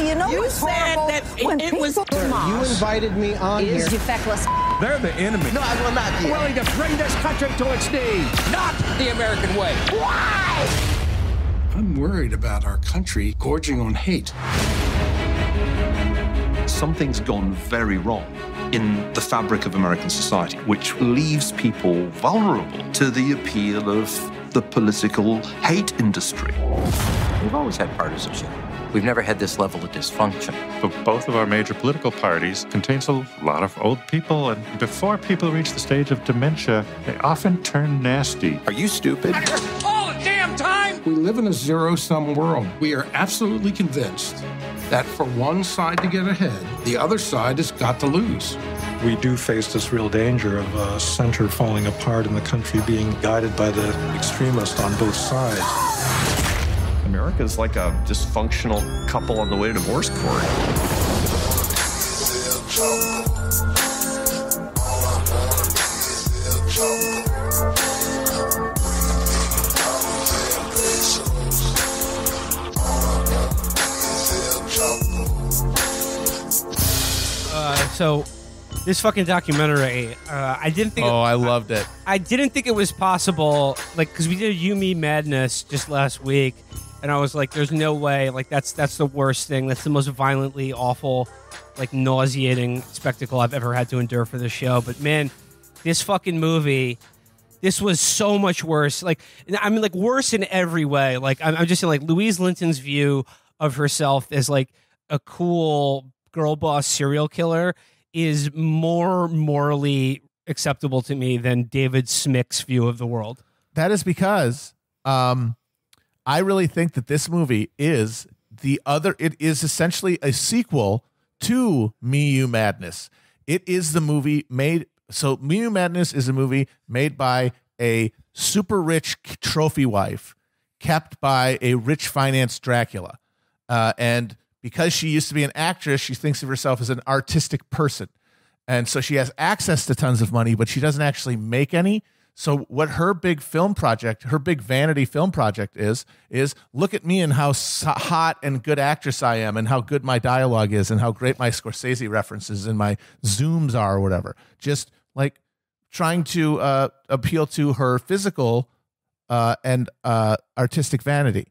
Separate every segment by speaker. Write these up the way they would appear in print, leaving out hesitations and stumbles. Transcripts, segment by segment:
Speaker 1: You know
Speaker 2: You
Speaker 1: it's
Speaker 2: said
Speaker 1: horrible
Speaker 2: that
Speaker 1: when
Speaker 2: it was
Speaker 1: people-
Speaker 3: You invited me on here.
Speaker 1: You feckless.
Speaker 4: They're the enemy.
Speaker 2: No, I will not be
Speaker 4: Willing to bring this country to its knees.
Speaker 2: not the American way.
Speaker 5: I'm worried about our country gorging on hate.
Speaker 6: Something's gone very wrong in the fabric of American society, which leaves people vulnerable to the appeal of the political hate industry.
Speaker 7: We've always had partisanship. We've never had this level of dysfunction.
Speaker 8: But both of our major political parties contains a lot of old people, and before people reach the stage of dementia, they often turn nasty.
Speaker 7: Are you stupid?
Speaker 2: All the damn time!
Speaker 5: We live in a zero-sum world. We are absolutely convinced that for one side to get ahead, the other side has got to lose.
Speaker 9: We do face this real danger of a center falling apart and the country being guided by the extremists on both sides.
Speaker 6: America's like a dysfunctional couple on the way to divorce court.
Speaker 10: So this fucking documentary, I didn't think.
Speaker 11: Oh, I loved it.
Speaker 10: I didn't think it was possible, like, because we did You Me Madness just last week, and I was like, "There's no way." Like, that's the worst thing. That's the most violently awful, like, nauseating spectacle I've ever had to endure for this show. But man, this fucking movie, this was so much worse. Like, I mean, like, worse in every way. Like, I'm just saying, like, Louise Linton's view of herself as like a cool girl boss serial killer is more morally acceptable to me than David Smick's view of the world.
Speaker 11: That is because I really think that this movie is it is essentially a sequel to Me You Madness. It is the movie Me You Madness is a movie made by a super rich trophy wife kept by a rich finance Dracula. And because she used to be an actress, she thinks of herself as an artistic person. And so she has access to tons of money, but she doesn't actually make any. So what her big film project, her big vanity film project is look at me and how hot and good actress I am and how good my dialogue is and how great my Scorsese references and my zooms are or whatever. Just like trying to appeal to her physical and artistic vanity.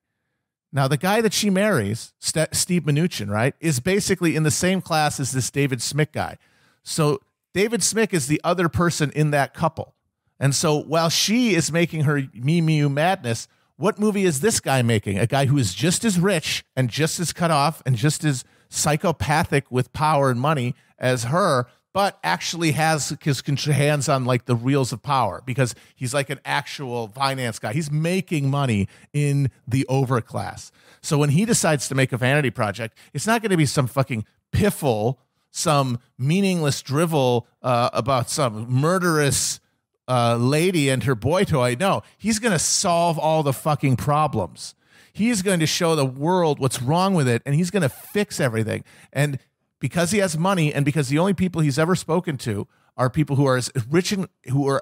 Speaker 11: Now, the guy that she marries, Steve Mnuchin, right, is basically in the same class as this David Smick guy. So David Smick is the other person in that couple. And so while she is making her Me You Madness, what movie is this guy making? A guy who is just as rich and just as cut off and just as psychopathic with power and money as her, but actually has his hands on like the reels of power because he's like an actual finance guy. He's making money in the overclass. So when he decides to make a vanity project, it's not going to be some fucking piffle, some meaningless drivel about some murderous lady and her boy toy. No, he's going to solve all the fucking problems. He's going to show the world what's wrong with it, and he's going to fix everything. And because he has money and because the only people he's ever spoken to are people who are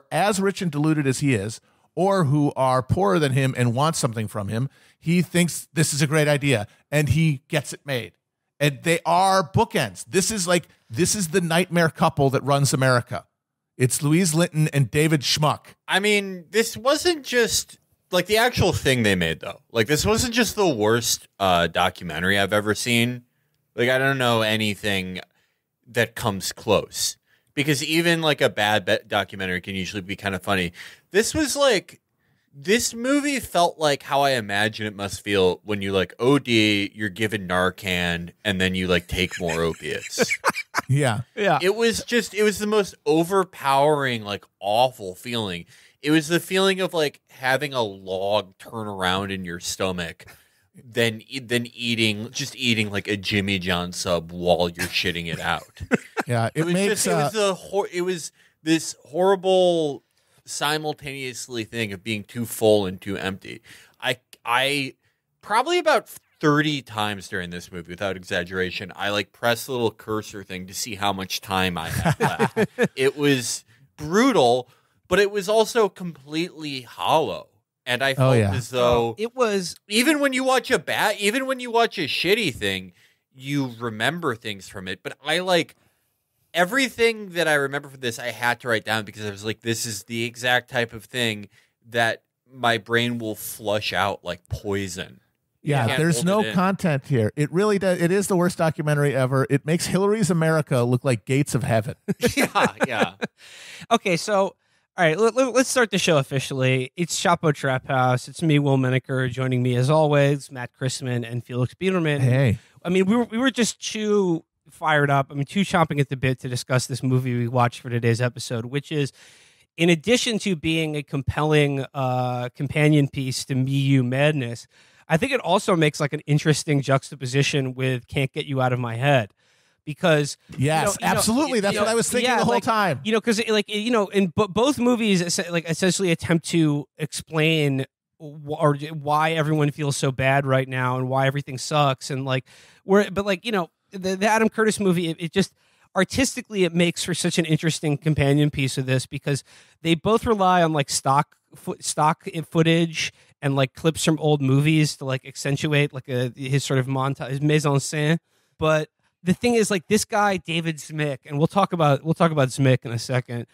Speaker 11: as rich and deluded as he is, or who are poorer than him and want something from him, he thinks this is a great idea and he gets it made. And they are bookends. This is the nightmare couple that runs America. It's Louise Linton and David Schmuck.
Speaker 12: I mean, this wasn't just like the actual thing they made, though. Like, this wasn't just the worst documentary I've ever seen. Like, I don't know anything that comes close. Because even, like, a bad documentary can usually be kind of funny. This movie felt like how I imagine it must feel when you, like, OD, you're given Narcan, and then you, like, take more opiates.
Speaker 11: Yeah.
Speaker 12: It was the most overpowering, like, awful feeling. It was the feeling of, like, having a log turn around in your stomach, then eating like a Jimmy John sub while you're shitting it out.
Speaker 11: Yeah, it
Speaker 12: was this horrible simultaneously thing of being too full and too empty. I probably about 30 times during this movie, without exaggeration, I like pressed the little cursor thing to see how much time I had left. It was brutal, but it was also completely hollow. And I felt as though
Speaker 10: it was,
Speaker 12: even when you watch a shitty thing, you remember things from it. But I like everything that I remember from this, I had to write down because I was like, this is the exact type of thing that my brain will flush out like poison.
Speaker 11: Yeah, there's no content here. It really does. It is the worst documentary ever. It makes Hillary's America look like gates of heaven.
Speaker 12: Yeah.
Speaker 10: Okay, so all right, let's start the show officially. It's Chapo Trap House. It's me, Will Menaker. Joining me as always, Matt Chrisman and Felix Biederman.
Speaker 11: Hey,
Speaker 10: I mean, we were just too fired up. I mean, too chomping at the bit to discuss this movie we watched for today's episode, which is, in addition to being a compelling companion piece to Me You Madness, I think it also makes like an interesting juxtaposition with Can't Get You Out of My Head. Because
Speaker 11: absolutely, that's what I was thinking the whole time.
Speaker 10: Because in both movies, like essentially attempt to explain why everyone feels so bad right now and why everything sucks, and the Adam Curtis movie, it just artistically it makes for such an interesting companion piece of this because they both rely on like stock footage and like clips from old movies to like accentuate like his sort of montage, his mise en scène. But the thing is, like, this guy David Smick, and we'll talk about Smick in a second.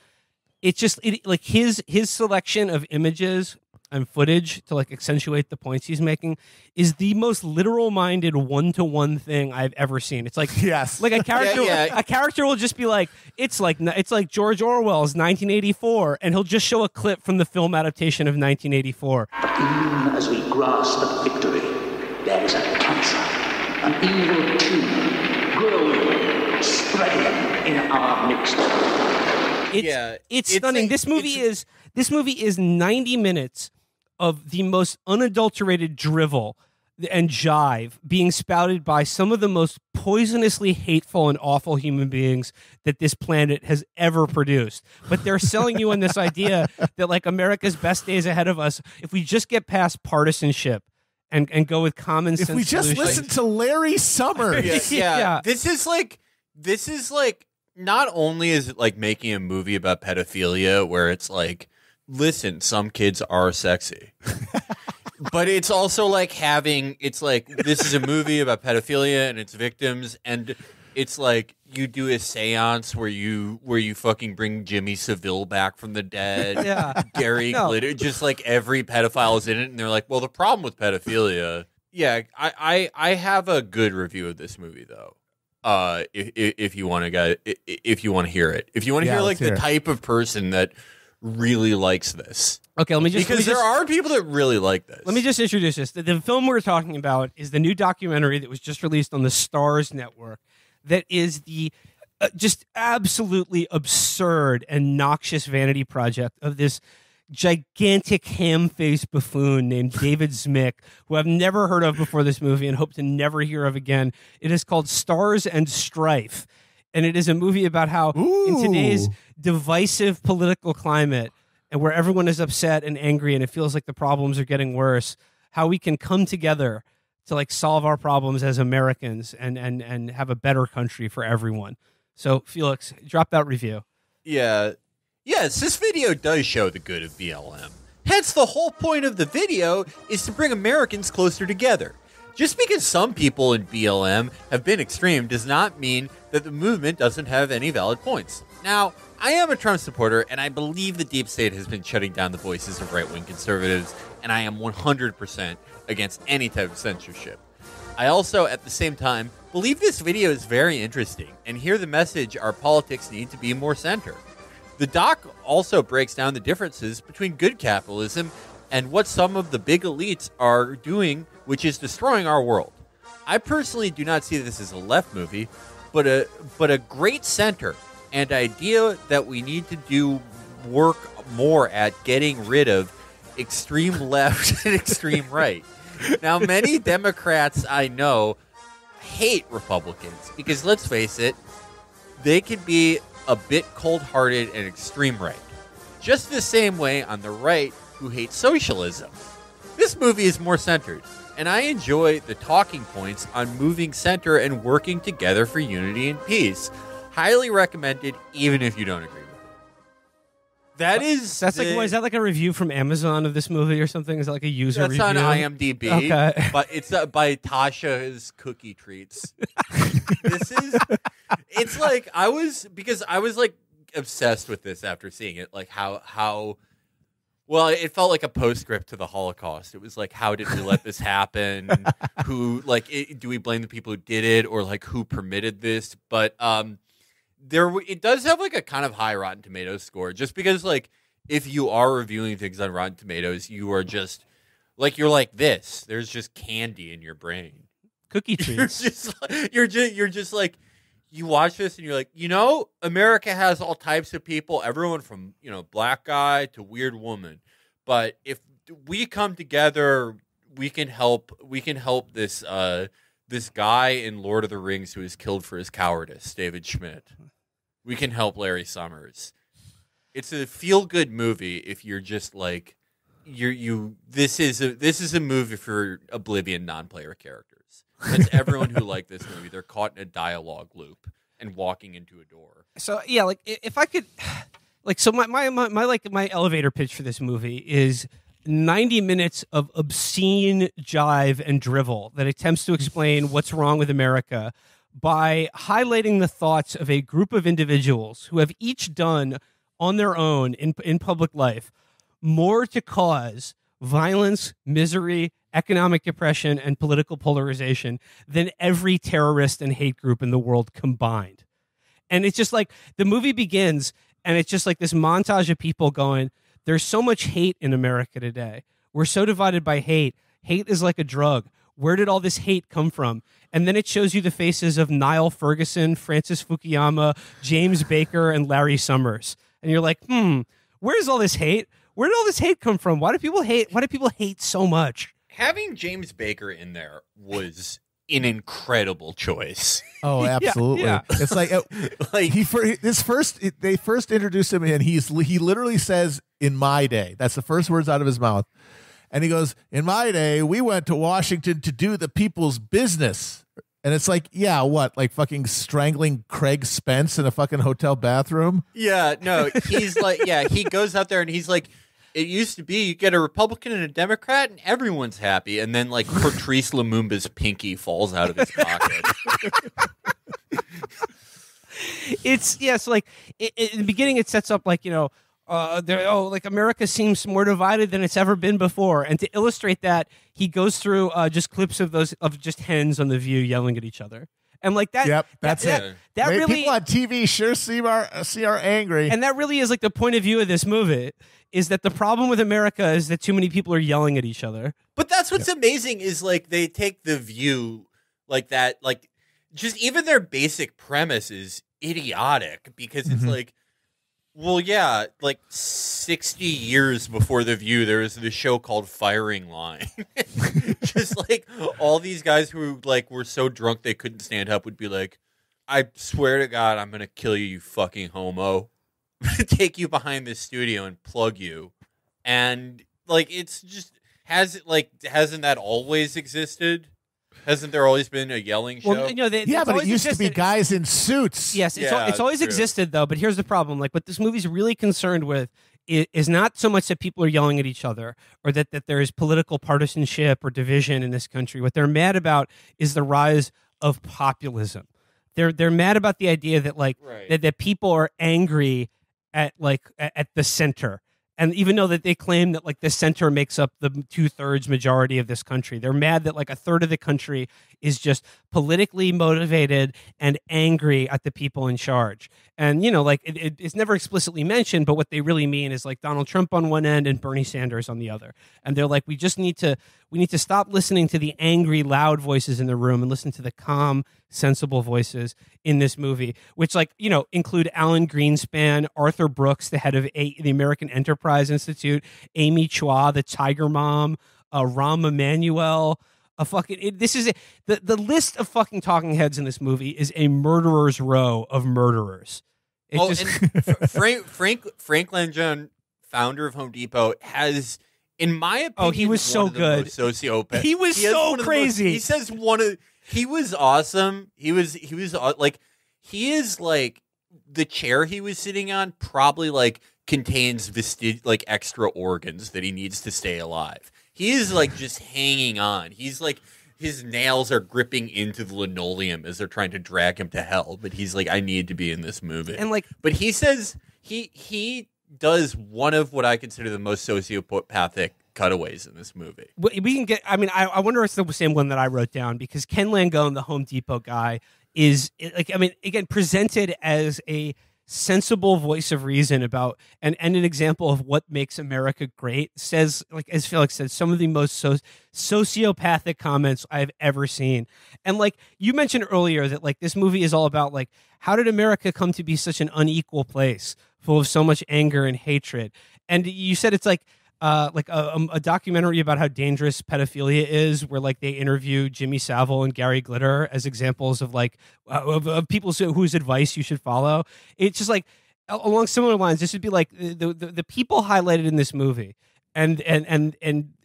Speaker 10: It's just like his selection of images and footage to like accentuate the points he's making is the most literal-minded one-to-one thing I've ever seen. It's like like a character, a character will just be like, it's like George Orwell's 1984, and he'll just show a clip from the film adaptation of 1984.
Speaker 1: Even as we grasp at victory, there is a cancer, an evil tumor growing, spreading in our midst.
Speaker 10: It's stunning. This movie is 90 minutes of the most unadulterated drivel and jive being spouted by some of the most poisonously hateful and awful human beings that this planet has ever produced. But they're selling you on this idea that like America's best days ahead of us if we just get past partisanship and go with common sense.
Speaker 11: If we just listen to Larry Summers.
Speaker 12: Yeah. This is like not only is it like making a movie about pedophilia where it's like, listen, some kids are sexy. But it's also like this is a movie about pedophilia and its victims, and it's like you do a seance where you fucking bring Jimmy Savile back from the dead.
Speaker 10: Yeah.
Speaker 12: Gary Glitter, just like every pedophile is in it, and they're like, well, the problem with pedophilia. Yeah, I have a good review of this movie though. If you want to hear it, if you want to hear like the type of person that really likes this.
Speaker 10: Okay,
Speaker 12: there are people that really like this.
Speaker 10: Let me just introduce this. The film we're talking about is the new documentary that was just released on the Starz network. That is the just absolutely absurd and noxious vanity project of this gigantic ham-faced buffoon named David Smick, who I've never heard of before this movie and hope to never hear of again. It is called Stars And Strife, and it is a movie about how in today's divisive political climate and where everyone is upset and angry and it feels like the problems are getting worse, how we can come together to like solve our problems as Americans and have a better country for everyone. So Felix, drop that review.
Speaker 12: Yeah. Yes, this video does show the good of BLM. Hence, the whole point of the video is to bring Americans closer together. Just because some people in BLM have been extreme does not mean that the movement doesn't have any valid points. Now, I am a Trump supporter, and I believe the deep state has been shutting down the voices of right-wing conservatives, and I am 100% against any type of censorship. I also, at the same time, believe this video is very interesting, and hear the message our politics need to be more center. The doc also breaks down the differences between good capitalism and what some of the big elites are doing, which is destroying our world. I personally do not see this as a left movie, but a great center and idea that we need to do work more at getting rid of extreme left and extreme right. Now, many Democrats I know hate Republicans because, let's face it, they can be a bit cold-hearted and extreme right. Just the same way on the right who hate socialism. This movie is more centered, and I enjoy the talking points on moving center and working together for unity and peace. Highly recommended, even if you don't agree with it. That is
Speaker 10: That's like, what is that like a review from Amazon of this movie or something? Is that like a user
Speaker 12: That's
Speaker 10: review?
Speaker 12: on IMDb.
Speaker 10: Okay.
Speaker 12: But it's by Tasha's Cookie Treats. It's like I was like obsessed with this after seeing it. Like how well, it felt like a postscript to the Holocaust. It was like, how did we let this happen? Who, like, do we blame the people who did it, or like who permitted this? But it does have like a kind of high Rotten Tomatoes score, just because like if you are reviewing things on Rotten Tomatoes, you are just like you're like this. There's just candy in your brain.
Speaker 10: Cookie treats.
Speaker 12: You're just like. You watch this and you're like, America has all types of people, everyone from, black guy to weird woman. But if we come together, we can help this this guy in Lord of the Rings who is killed for his cowardice, David Schmidt. We can help Larry Summers. It's a feel-good movie if you're just like this is a movie for Oblivion non-player characters. That's everyone who liked this movie. They're caught in a dialogue loop and walking into a door.
Speaker 10: So yeah, like if I could, like, so my elevator pitch for this movie is 90 minutes of obscene jive and drivel that attempts to explain what's wrong with America by highlighting the thoughts of a group of individuals who have each done on their own in public life more to cause violence, misery, economic depression, and political polarization than every terrorist and hate group in the world combined. And it's just like the movie begins, and it's just like this montage of people going, there's so much hate in America today. We're so divided by hate. Hate is like a drug. Where did all this hate come from? And then it shows you the faces of Nile Ferguson, Francis Fukuyama, James Baker, and Larry Summers. And you're like, where's all this hate? Where did all this hate come from? Why do people hate so much?
Speaker 12: Having James Baker in there was an incredible choice.
Speaker 11: Oh, absolutely!
Speaker 10: Yeah.
Speaker 11: It's like they first introduced him, and he literally says, "In my day," that's the first words out of his mouth, and he goes, "In my day, we went to Washington to do the people's business." And it's like, yeah, what? Like fucking strangling Craig Spence in a fucking hotel bathroom?
Speaker 12: Yeah, no, he's like, he goes out there and he's like, it used to be you get a Republican and a Democrat and everyone's happy. And then like Patrice Lumumba's pinky falls out of his pocket.
Speaker 10: So like in the beginning, it sets up like, like America seems more divided than it's ever been before. And to illustrate that, he goes through just clips of just hens on The View yelling at each other. And like that,
Speaker 11: yep, that's it.
Speaker 10: That really,
Speaker 11: people on TV sure seem are angry.
Speaker 10: And that really is like the point of view of this movie, is that the problem with America is that too many people are yelling at each other.
Speaker 12: But that's what's amazing is like they take The View like that, like just even their basic premise is idiotic because it's like, well, yeah, like 60 years before The View, there was this show called Firing Line. Just like all these guys who like were so drunk they couldn't stand up would be like, I swear to God, I'm going to kill you, you fucking homo. I'm going to take you behind this studio and plug you. And like, it's just, hasn't that always existed? Hasn't there always been a yelling show?
Speaker 10: Well,
Speaker 11: but it used to be guys in suits.
Speaker 10: Yes, it's always existed, though. But here's the problem. Like, what this movie's really concerned with is not so much that people are yelling at each other or that there is political partisanship or division in this country. What they're mad about is the rise of populism. They're mad about the idea that that people are angry at the center. And even though that they claim that like the center makes up the 2/3 majority of this country, they're mad that like a third of the country is just politically motivated and angry at the people in charge. And, it's never explicitly mentioned, but what they really mean is like Donald Trump on one end and Bernie Sanders on the other. And they're like, we need to stop listening to the angry, loud voices in the room and listen to the calm, sensible voices in this movie, which include Alan Greenspan, Arthur Brooks, the head of the American Enterprise Institute, Amy Chua, the Tiger Mom, Rahm Emanuel. The list of fucking talking heads in this movie is a murderer's row of murderers.
Speaker 12: And Frank Langone, founder of Home Depot, has, in my opinion,
Speaker 10: he was so good.
Speaker 12: Sociopath.
Speaker 10: He was so crazy.
Speaker 12: He says he was awesome. He was like, he is like the chair he was sitting on probably like contains like extra organs that he needs to stay alive. He is like just hanging on. He's like, his nails are gripping into the linoleum as they're trying to drag him to hell. But he's like, I need to be in this movie.
Speaker 10: And like,
Speaker 12: but he says he does one of what I consider the most sociopathic cutaways in this movie.
Speaker 10: We can get. I mean, I wonder if it's the same one that I wrote down, because Ken Langone, the Home Depot guy, is like, I mean, again, presented as a sensible voice of reason about and an example of what makes America great. Says, like, as Felix said, some of the most sociopathic comments I've ever seen. And like you mentioned earlier, that like this movie is all about like, how did America come to be such an unequal place full of so much anger and hatred? And you said it's like a documentary about how dangerous pedophilia is, where like they interview Jimmy Savile and Gary Glitter as examples of like of people whose advice you should follow. It's just like along similar lines. This would be like the people highlighted in this movie, and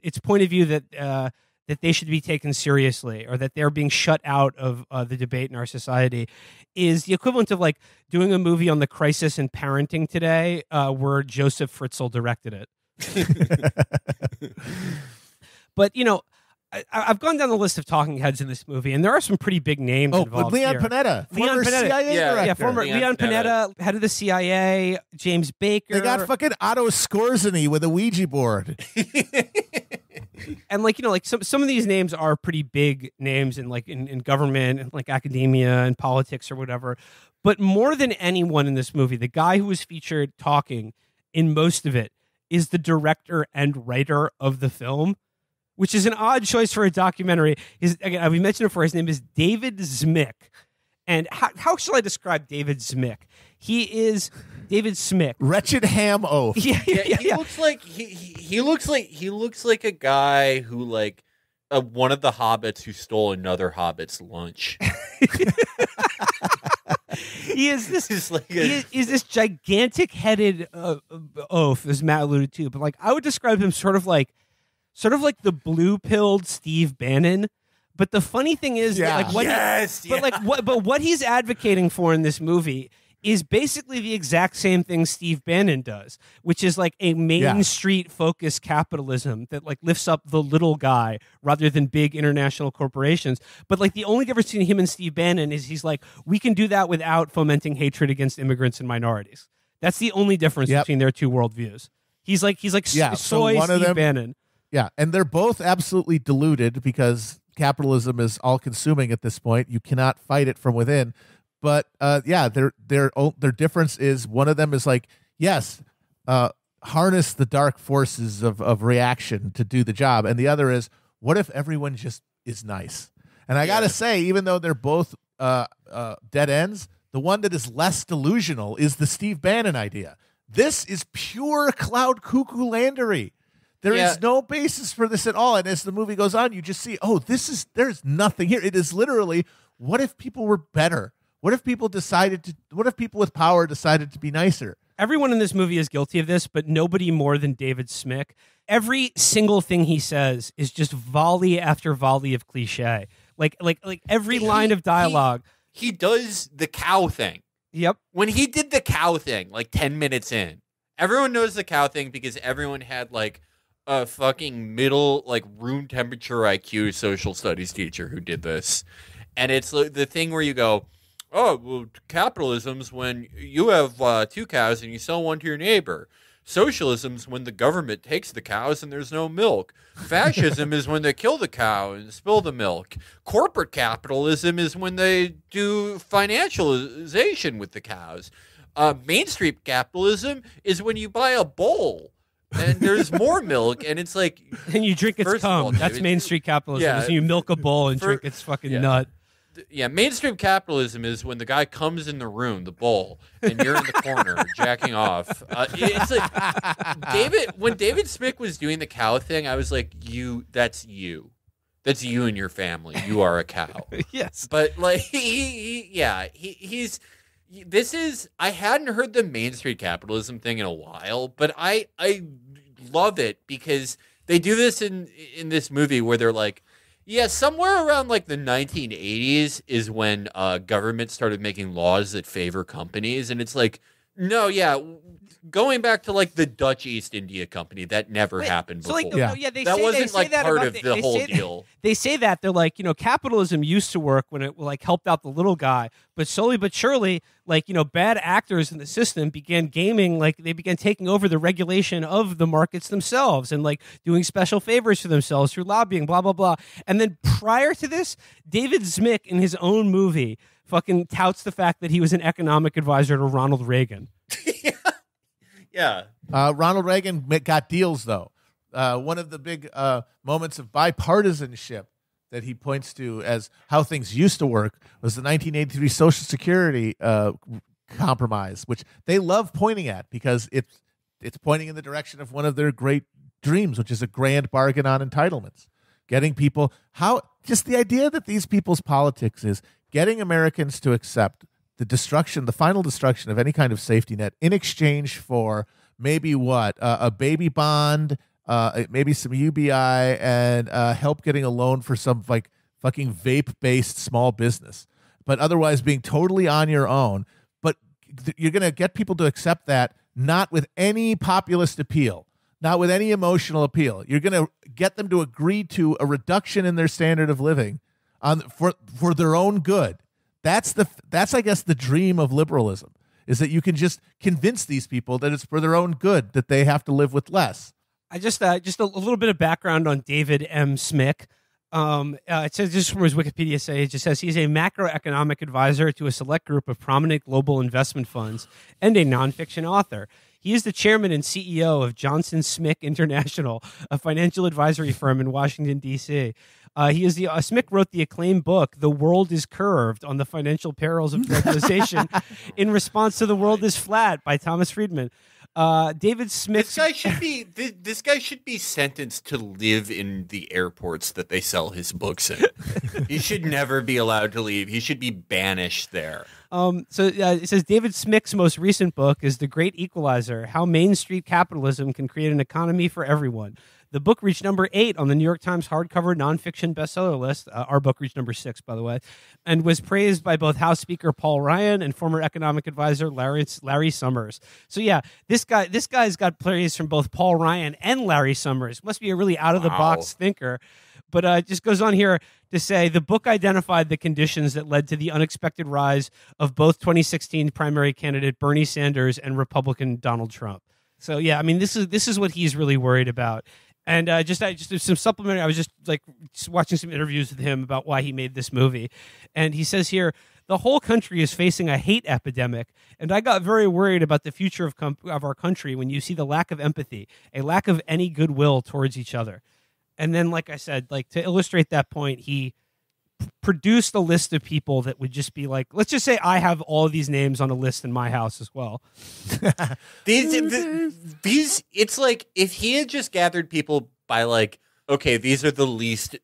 Speaker 10: its point of view that they should be taken seriously, or that they're being shut out of the debate in our society, is the equivalent of like doing a movie on the crisis in parenting today, where Joseph Fritzl directed it. But you know, I've gone down the list of talking heads in this movie, and there are some pretty big names involved.
Speaker 11: Leon
Speaker 10: here.
Speaker 11: Panetta, former CIA director.
Speaker 10: Former Leon Panetta, head of the CIA. James Baker.
Speaker 11: They got fucking Otto Skorzeny with a Ouija board.
Speaker 10: And like, you know, like some of these names are pretty big names in like in government and like academia and politics or whatever. But more than anyone in this movie, the guy who was featured talking in most of it is the director and writer of the film, which is an odd choice for a documentary. Again, we mentioned it before. His name is David Smick. And how shall I describe David Smick? He is David Smick,
Speaker 11: wretched ham oaf.
Speaker 12: He looks like a guy who like one of the hobbits who stole another hobbit's lunch.
Speaker 10: He is this is this gigantic headed oaf, as Matt alluded to, but like I would describe him sort of like the blue pilled Steve Bannon. But the funny thing is, that, like what he's advocating for in this movie is basically the exact same thing Steve Bannon does, which is like a Main Street focused capitalism that like lifts up the little guy rather than big international corporations. But like the only difference between him and Steve Bannon is he's like, we can do that without fomenting hatred against immigrants and minorities. That's the only difference between their two worldviews. He's like soy Steve Bannon.
Speaker 11: Yeah, and they're both absolutely deluded because capitalism is all consuming at this point. You cannot fight it from within. But their difference is one of them is like, yes, harness the dark forces of reaction to do the job, and the other is, what if everyone just is nice? And I gotta say, even though they're both dead ends, the one that is less delusional is the Steve Bannon idea. This is pure cloud cuckoo landery. There is no basis for this at all. And as the movie goes on, you just see, there's nothing here. It is literally, what if people were better? What if people with power decided to be nicer?
Speaker 10: Everyone in this movie is guilty of this, but nobody more than David Smick. Every single thing he says is just volley after volley of cliche. Like every line of dialogue.
Speaker 12: He does the cow thing.
Speaker 10: Yep.
Speaker 12: When he did the cow thing, like 10 minutes in, everyone knows the cow thing because everyone had like a fucking middle, like room temperature IQ social studies teacher who did this. And it's like the thing where you go, oh, well, capitalism's when you have 2 cows and you sell one to your neighbor. Socialism's when the government takes the cows and there's no milk. Fascism is when they kill the cow and spill the milk. Corporate capitalism is when they do financialization with the cows. Main Street capitalism is when you buy a bowl and there's more milk, and it's like...
Speaker 10: And you drink its cum. That's Main Street capitalism. Yeah, so you milk a bowl and drink its fucking nut.
Speaker 12: Yeah, mainstream capitalism is when the guy comes in the room, the bowl, and you're in the corner jacking off. It's like when David Smick was doing the cow thing, I was like, that's you and your family. You are a cow.
Speaker 10: Yes.
Speaker 12: But like, I hadn't heard the Main Street capitalism thing in a while, but I love it because they do this in this movie where they're like, yeah, somewhere around like the 1980s is when government started making laws that favor companies. And it's like, No, yeah. Going back to like the Dutch East India Company, that never happened before.
Speaker 10: They
Speaker 12: that
Speaker 10: say,
Speaker 12: wasn't
Speaker 10: say
Speaker 12: like
Speaker 10: that
Speaker 12: part
Speaker 10: about
Speaker 12: of the whole deal.
Speaker 10: They say that they're like, capitalism used to work when it like helped out the little guy, but slowly but surely, like, bad actors in the system began gaming, like they began taking over the regulation of the markets themselves and like doing special favors for themselves through lobbying, blah, blah, blah. And then prior to this, David Smick in his own movie fucking touts the fact that he was an economic advisor to Ronald Reagan.
Speaker 12: Yeah.
Speaker 11: Ronald Reagan got deals, though. One of the big moments of bipartisanship that he points to as how things used to work was the 1983 Social Security compromise, which they love pointing at because it's pointing in the direction of one of their great dreams, which is a grand bargain on entitlements. Getting people just the idea that these people's politics is getting Americans to accept the final destruction of any kind of safety net in exchange for maybe a baby bond, maybe some UBI, and help getting a loan for some like fucking vape-based small business, but otherwise being totally on your own. But you're going to get people to accept that not with any populist appeal, not with any emotional appeal. You're going to get them to agree to a reduction in their standard of living for their own good. That's I guess the dream of liberalism, is that you can just convince these people that it's for their own good that they have to live with less.
Speaker 10: I just a little bit of background on David M. Smick. It says, just from his Wikipedia it just says he's a macroeconomic advisor to a select group of prominent global investment funds and a nonfiction author. He is the chairman and CEO of Johnson Smick International, a financial advisory firm in Washington, D.C. Smick wrote the acclaimed book, The World is Curved, on the financial perils of globalization in response to The World is Flat by Thomas Friedman. David Smick.
Speaker 12: This guy should be sentenced to live in the airports that they sell his books in. He should never be allowed to leave. He should be banished there.
Speaker 10: It says David Smick's most recent book is The Great Equalizer: How Main Street Capitalism Can Create an Economy for Everyone. The book reached number 8 on the New York Times hardcover nonfiction bestseller list. Our book reached number 6, by the way, and was praised by both House Speaker Paul Ryan and former economic advisor Larry Summers. So yeah, this guy's got praise from both Paul Ryan and Larry Summers. Must be a really out of the box thinker. But it just goes on here to say the book identified the conditions that led to the unexpected rise of both 2016 primary candidate Bernie Sanders and Republican Donald Trump. So yeah, I mean this is what he's really worried about. And just some supplementary. I was just watching some interviews with him about why he made this movie, and he says here the whole country is facing a hate epidemic, and I got very worried about the future of our country when you see the lack of empathy, a lack of any goodwill towards each other. And then, like I said, to illustrate that point, he produced a list of people that would just be like, let's just say I have all of these names on a list in my house as well.
Speaker 12: These, it's like if he had just gathered people by like, okay, these are the least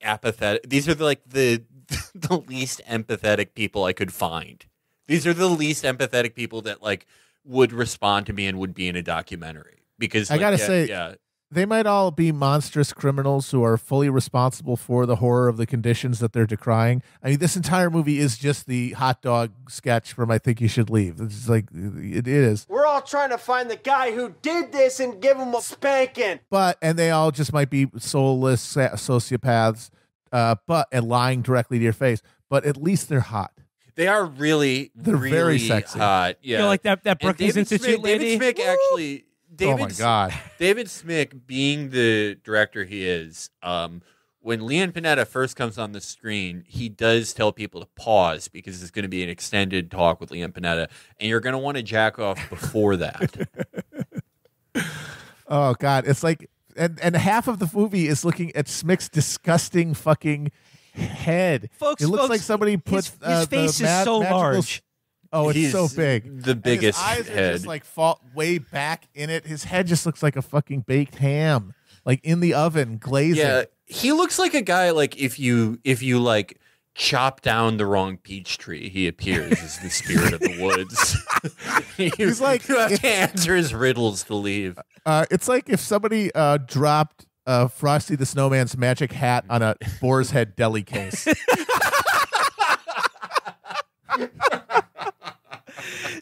Speaker 12: apathetic. These are the least empathetic people I could find. These are the least empathetic people that like would respond to me and would be in a documentary. Because
Speaker 11: I gotta say, they might all be monstrous criminals who are fully responsible for the horror of the conditions that they're decrying. I mean, this entire movie is just the hot dog sketch from I Think You Should Leave. It's like, it is.
Speaker 13: We're all trying to find the guy who did this and give him a spanking.
Speaker 11: And they all just might be soulless sociopaths, and lying directly to your face. But at least they're hot.
Speaker 12: They're really
Speaker 11: very sexy.
Speaker 12: Hot. Yeah.
Speaker 10: Like that Brookings Institute lady.
Speaker 12: David Smick actually...
Speaker 11: Oh my God.
Speaker 12: David Smick, being the director he is, when Leon Panetta first comes on the screen, he does tell people to pause because it's going to be an extended talk with Leon Panetta, and you're going to want to jack off before that.
Speaker 11: Oh God, it's like, and half of the movie is looking at Smick's disgusting fucking head.
Speaker 10: Folks,
Speaker 11: it looks like somebody put
Speaker 10: his face is so large.
Speaker 11: Oh, it's so big.
Speaker 12: The biggest
Speaker 11: and his eyes
Speaker 12: head.
Speaker 11: are just like fall way back in it. His head just looks like a fucking baked ham, like in the oven, glazing.
Speaker 12: Yeah, he looks like a guy like if you like chop down the wrong peach tree, he appears as the spirit of the woods.
Speaker 11: He's like
Speaker 12: you have to answer his riddles to leave.
Speaker 11: It's like if somebody dropped Frosty the Snowman's magic hat on a boar's head deli case.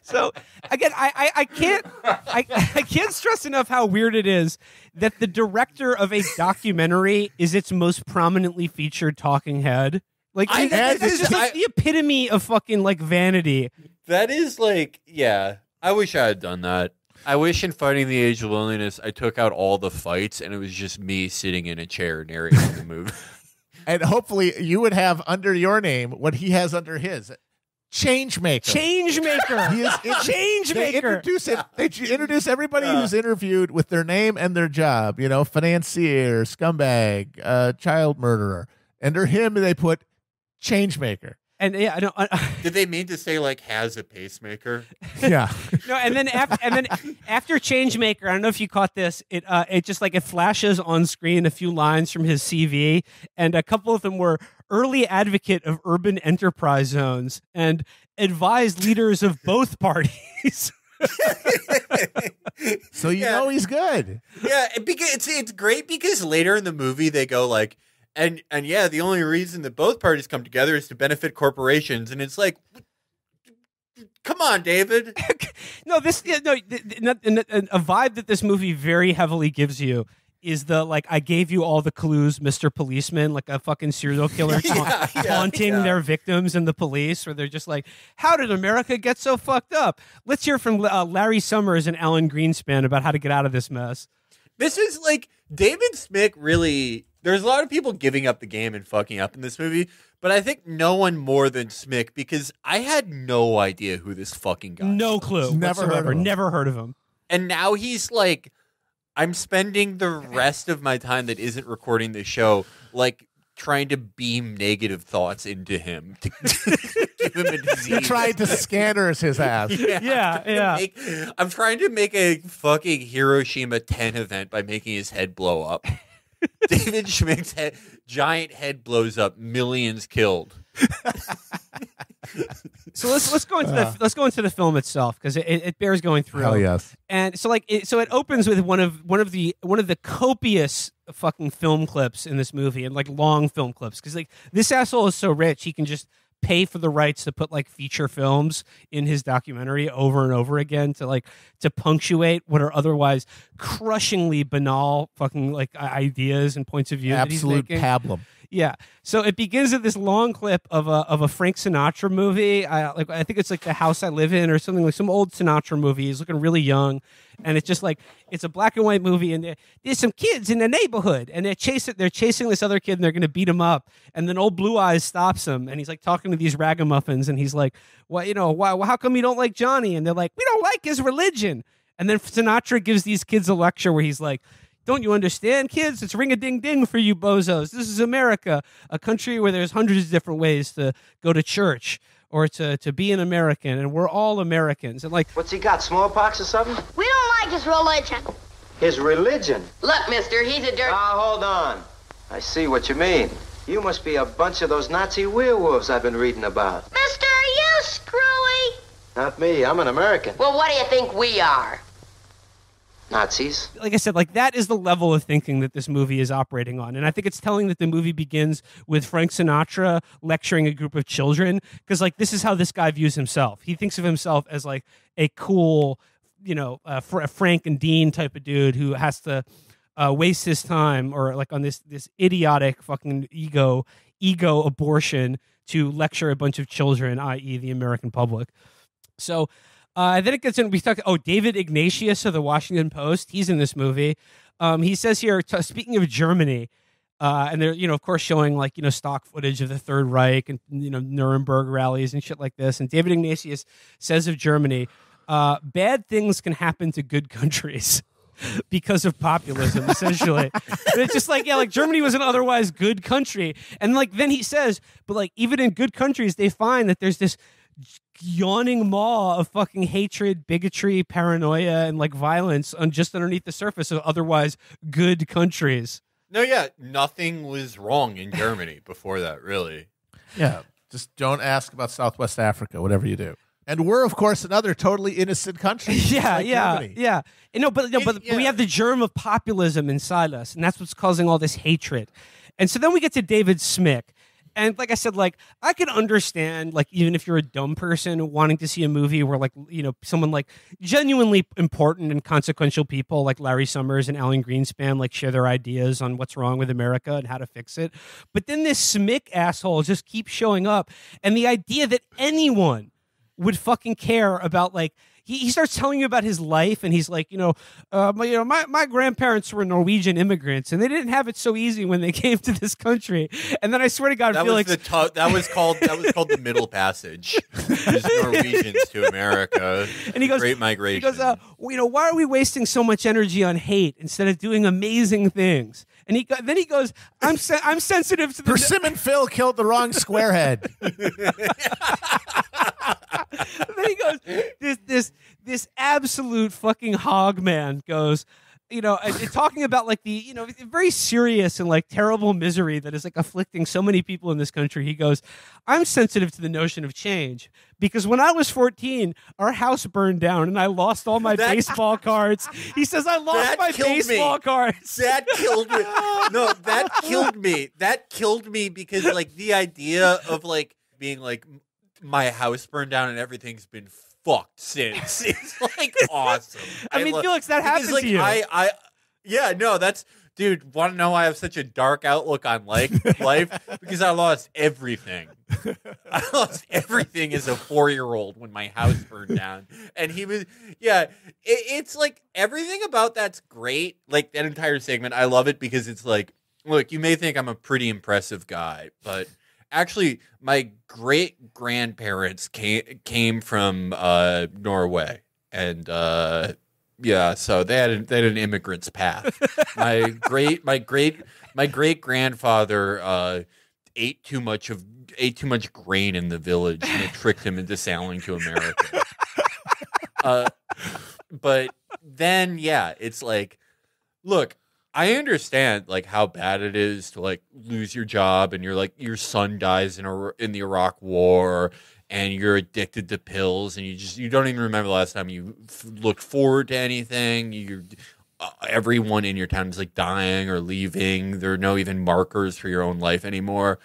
Speaker 10: So again, I can't stress enough how weird it is that the director of a documentary is its most prominently featured talking head. Like, that's just like the epitome of fucking like vanity.
Speaker 12: That is like, yeah. I wish I had done that. I wish in Fighting the Age of Loneliness, I took out all the fights and it was just me sitting in a chair narrating the movie.
Speaker 11: And hopefully you would have under your name what he has under his. Changemaker.
Speaker 10: Changemaker.
Speaker 11: He is
Speaker 10: Changemaker.
Speaker 11: They introduce everybody who's interviewed with their name and their job. You know, financier, scumbag, child murderer. Under him, they put Changemaker.
Speaker 10: And yeah, I don't.
Speaker 12: Did they mean to say like has a pacemaker?
Speaker 11: Yeah.
Speaker 10: No, and then after Changemaker, I don't know if you caught this. It just like it flashes on screen a few lines from his CV, and a couple of them were early advocate of urban enterprise zones and advised leaders of both parties.
Speaker 11: So you know he's good.
Speaker 12: Yeah, because it's great because later in the movie they go like. And yeah, the only reason that both parties come together is to benefit corporations, and it's like, come on, David.
Speaker 10: No, a vibe that this movie very heavily gives you is the like I gave you all the clues, Mr. Policeman, like a fucking serial killer taunting their victims and the police, where they're just like, how did America get so fucked up? Let's hear from Larry Summers and Alan Greenspan about how to get out of this mess.
Speaker 12: This is like David Smick really. There's a lot of people giving up the game and fucking up in this movie, but I think no one more than Smick because I had no idea who this fucking guy was.
Speaker 10: No clue. Never heard of him.
Speaker 12: And now he's like, I'm spending the rest of my time that isn't recording the show, like trying to beam negative thoughts into him to give him a disease.
Speaker 11: You're trying to Scanners his ass.
Speaker 10: Yeah.
Speaker 12: I'm trying to make a fucking Hiroshima 10 event by making his head blow up. David Schmick's giant head blows up, millions killed.
Speaker 10: So let's go into the film itself because it bears going through.
Speaker 11: Hell yes.
Speaker 10: And so it opens with one of the copious fucking film clips in this movie, and like long film clips, because like this asshole is so rich he can just pay for the rights to put like feature films in his documentary over and over again to punctuate what are otherwise crushingly banal fucking like ideas and points of view.
Speaker 11: Absolute
Speaker 10: that he's making.
Speaker 11: pablum.
Speaker 10: Yeah. So it begins with this long clip of a Frank Sinatra movie. I think it's like The House I Live In or something, like some old Sinatra movie. He's looking really young, and it's just like it's a black and white movie, and there's some kids in the neighborhood, and they're chasing this other kid, and they're going to beat him up. And then old Blue Eyes stops him, and he's like talking to these ragamuffins, and he's like, "Well, how come you don't like Johnny?" And they're like, "We don't like his religion." And then Sinatra gives these kids a lecture where he's like, don't you understand, kids? It's ring-a-ding-ding for you bozos. This is America, a country where there's hundreds of different ways to go to church or to be an American, and we're all Americans. And like,
Speaker 13: what's he got, smallpox or something?
Speaker 14: We don't like his religion.
Speaker 13: His religion?
Speaker 14: Look, mister, he's a dirt...
Speaker 13: Hold on. I see what you mean. You must be a bunch of those Nazi werewolves I've been reading about.
Speaker 14: Mister, are you screwy?
Speaker 13: Not me. I'm an American.
Speaker 14: Well, what do you think we are?
Speaker 13: Nazis.
Speaker 10: Like I said, like that is the level of thinking that this movie is operating on. And I think it's telling that the movie begins with Frank Sinatra lecturing a group of children, because like this is how this guy views himself. He thinks of himself as like a cool, Frank and Dean type of dude who has to waste his time or like on this idiotic fucking ego abortion to lecture a bunch of children, i.e. the American public. So then it gets in. We talk. David Ignatius of the Washington Post. He's in this movie. He says here, speaking of Germany, and they're of course showing like stock footage of the Third Reich and Nuremberg rallies and shit like this. And David Ignatius says of Germany, bad things can happen to good countries because of populism, essentially. And it's just like Germany was an otherwise good country, and like then he says, but like even in good countries, they find that there's this yawning maw of fucking hatred, bigotry, paranoia, and like violence just underneath the surface of otherwise good countries.
Speaker 12: No, yeah, nothing was wrong in Germany before that, really.
Speaker 11: Yeah, just don't ask about Southwest Africa, whatever you do. And we're, of course, another totally innocent country.
Speaker 10: Yeah. But
Speaker 12: Yeah.
Speaker 10: we have the germ of populism inside us, and that's what's causing all this hatred. And so then we get to David Smick. And like I said, like I can understand, like even if you're a dumb person wanting to see a movie where like, you know, someone like genuinely important and consequential people like Larry Summers and Alan Greenspan like share their ideas on what's wrong with America and how to fix it. But then this Smick asshole just keeps showing up, and the idea that anyone would fucking care about like. He starts telling you about his life, and he's like, my grandparents were Norwegian immigrants, and they didn't have it so easy when they came to this country. And then I swear to God, Felix,
Speaker 12: that was called the Middle Passage. There's Norwegians to America.
Speaker 10: And he goes,
Speaker 12: Great Migration.
Speaker 10: He goes, why are we wasting so much energy on hate instead of doing amazing things? And then he goes, I'm sensitive to the
Speaker 11: Persimmon Phil killed the wrong squarehead.
Speaker 10: Then he goes, this absolute fucking hog man goes, talking about like the, very serious and like terrible misery that is like afflicting so many people in this country. He goes, I'm sensitive to the notion of change because when I was 14, our house burned down and I lost all my baseball cards. He says, I lost my baseball cards.
Speaker 12: That killed me. No, that killed me. That killed me because like the idea of like being like, my house burned down and everything's been fucked since. It's like awesome.
Speaker 10: I mean, Felix, that happened to you.
Speaker 12: That's dude. Want to know why I have such a dark outlook on life? Because I lost everything. I lost everything as a 4-year-old when my house burned down, and he was it's like everything about that's great. Like that entire segment, I love it because it's like, look, you may think I'm a pretty impressive guy, but. Actually, my great-grandparents came from Norway, and so they had an immigrant's path. My great grandfather ate too much grain in the village, and it tricked him into sailing to America. But then, it's like, look. I understand like how bad it is to like lose your job and you're like your son dies in the Iraq War and you're addicted to pills and you don't even remember the last time you looked forward to anything. Everyone in your town is like dying or leaving. There are no even markers for your own life anymore.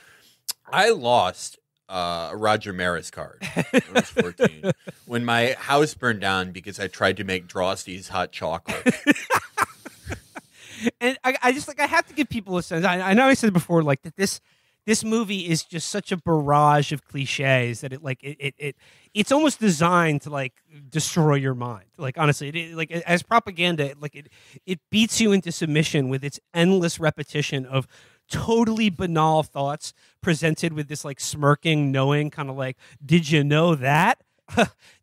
Speaker 12: I lost a Roger Maris card when I was 14 when my house burned down because I tried to make Drosty's hot chocolate.
Speaker 10: And I just like I have to give people a sense. I know I said before like that this movie is just such a barrage of cliches that it's almost designed to like destroy your mind. Like honestly, like as propaganda, like it beats you into submission with its endless repetition of totally banal thoughts presented with this like smirking, knowing kind of like, did you know that?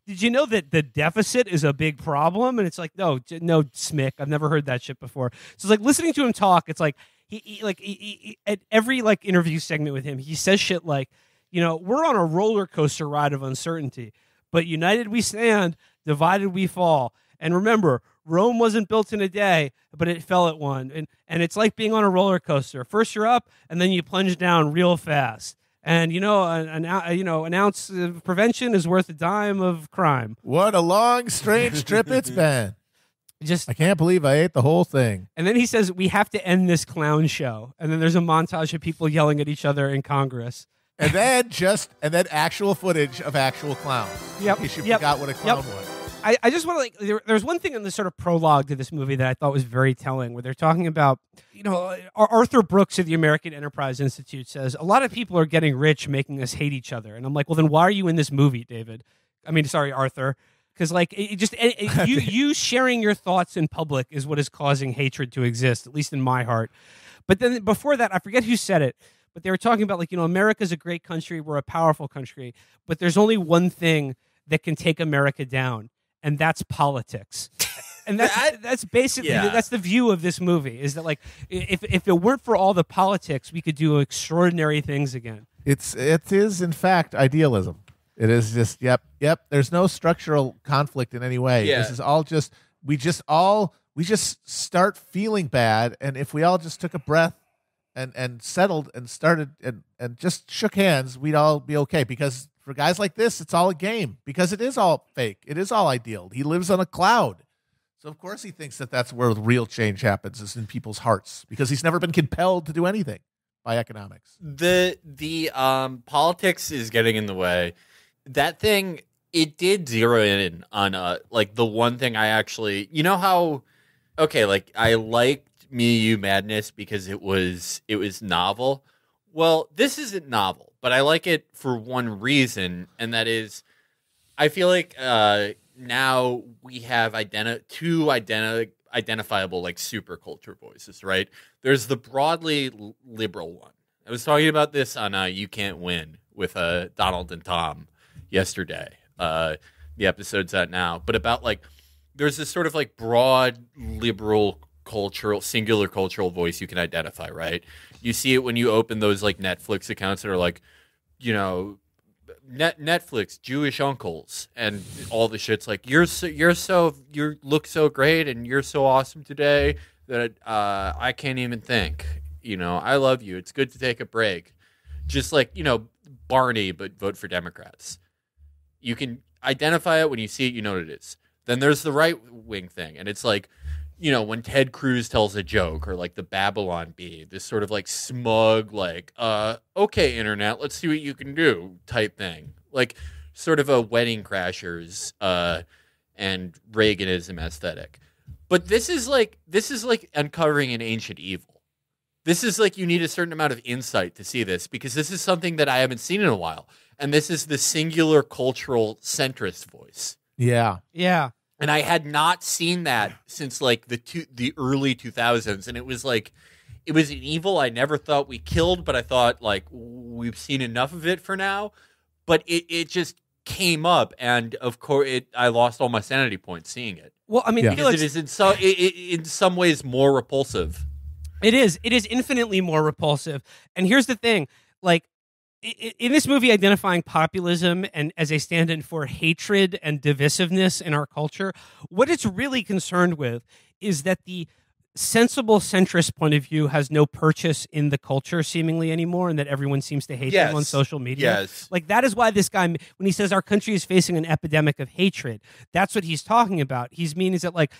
Speaker 10: Did you know that the deficit is a big problem? And it's like, no, Smick. I've never heard that shit before. So it's like listening to him talk. It's like he at every like interview segment with him, he says shit like, we're on a roller coaster ride of uncertainty, but united we stand, divided we fall. And remember, Rome wasn't built in a day, but it fell at one. And it's like being on a roller coaster. First you're up, and then you plunge down real fast. And an ounce of prevention is worth a dime of crime.
Speaker 11: What a long, strange trip it's been. I can't believe I ate the whole thing.
Speaker 10: And then he says we have to end this clown show. And then there's a montage of people yelling at each other in Congress.
Speaker 11: And then actual footage of actual clowns.
Speaker 10: Yep.
Speaker 11: In case you forgot what a clown was.
Speaker 10: I just want to there's one thing in the sort of prologue to this movie that I thought was very telling, where they're talking about, Arthur Brooks of the American Enterprise Institute says a lot of people are getting rich making us hate each other. And I'm like, well, then why are you in this movie, David? I mean, sorry, Arthur. Because like you sharing your thoughts in public is what is causing hatred to exist, at least in my heart. But then before that, I forget who said it, but they were talking about like, America's a great country. We're a powerful country, but there's only one thing that can take America down. And that's politics. And that's basically that's the view of this movie, is that like if it weren't for all the politics, we could do extraordinary things again.
Speaker 11: It is in fact idealism. It is just yep. There's no structural conflict in any way.
Speaker 12: Yeah.
Speaker 11: This is all just we just start feeling bad, and if we all just took a breath and settled and started and just shook hands, we'd all be okay. Because for guys like this, it's all a game, because it is all fake. It is all ideal. He lives on a cloud. So, of course, he thinks that that's where real change happens, is in people's hearts, because he's never been compelled to do anything by economics.
Speaker 12: The politics is getting in the way. That thing, it did zero in on like the one thing I actually, you know how, okay, like I liked Me You Madness because it was novel. Well, this isn't novel, but I like it for one reason, and that is, I feel like now we have two identifiable like super culture voices, right? There's the broadly liberal one. I was talking about this on You Can't Win with Donald and Tom yesterday. The episode's out now, but about like there's this sort of like broad liberal cultural singular cultural voice you can identify, right? You see it when you open those like Netflix accounts that are like, you know, Netflix Jewish uncles and all the shit's like you look so great and you're so awesome today that I can't even think. You know, I love you. It's good to take a break. Just like, you know, Barney, but vote for Democrats. You can identify it when you see it, you know what it is. Then there's the right wing thing, and it's like, you know, when Ted Cruz tells a joke, or like the Babylon Bee, this sort of like smug, like, okay, internet, let's see what you can do type thing. Like sort of a Wedding Crashers and Reaganism aesthetic. But this is like uncovering an ancient evil. This is like you need a certain amount of insight to see this, because this is something that I haven't seen in a while. And this is the singular cultural centrist voice.
Speaker 11: Yeah.
Speaker 10: Yeah.
Speaker 12: And I had not seen that since like the early 2000s, and it was an evil I never thought we killed, but I thought like we've seen enough of it for now. But it just came up, and of course I lost all my sanity points seeing it.
Speaker 10: Well, I mean,
Speaker 12: because it is in some ways more repulsive.
Speaker 10: It is infinitely more repulsive. And here's the thing, like, in this movie, identifying populism and as a stand-in for hatred and divisiveness in our culture, what it's really concerned with is that the sensible centrist point of view has no purchase in the culture seemingly anymore, and that everyone seems to hate them on social media.
Speaker 12: Yes.
Speaker 10: Like, that is why this guy, when he says our country is facing an epidemic of hatred, that's what he's talking about. He's meaning is that like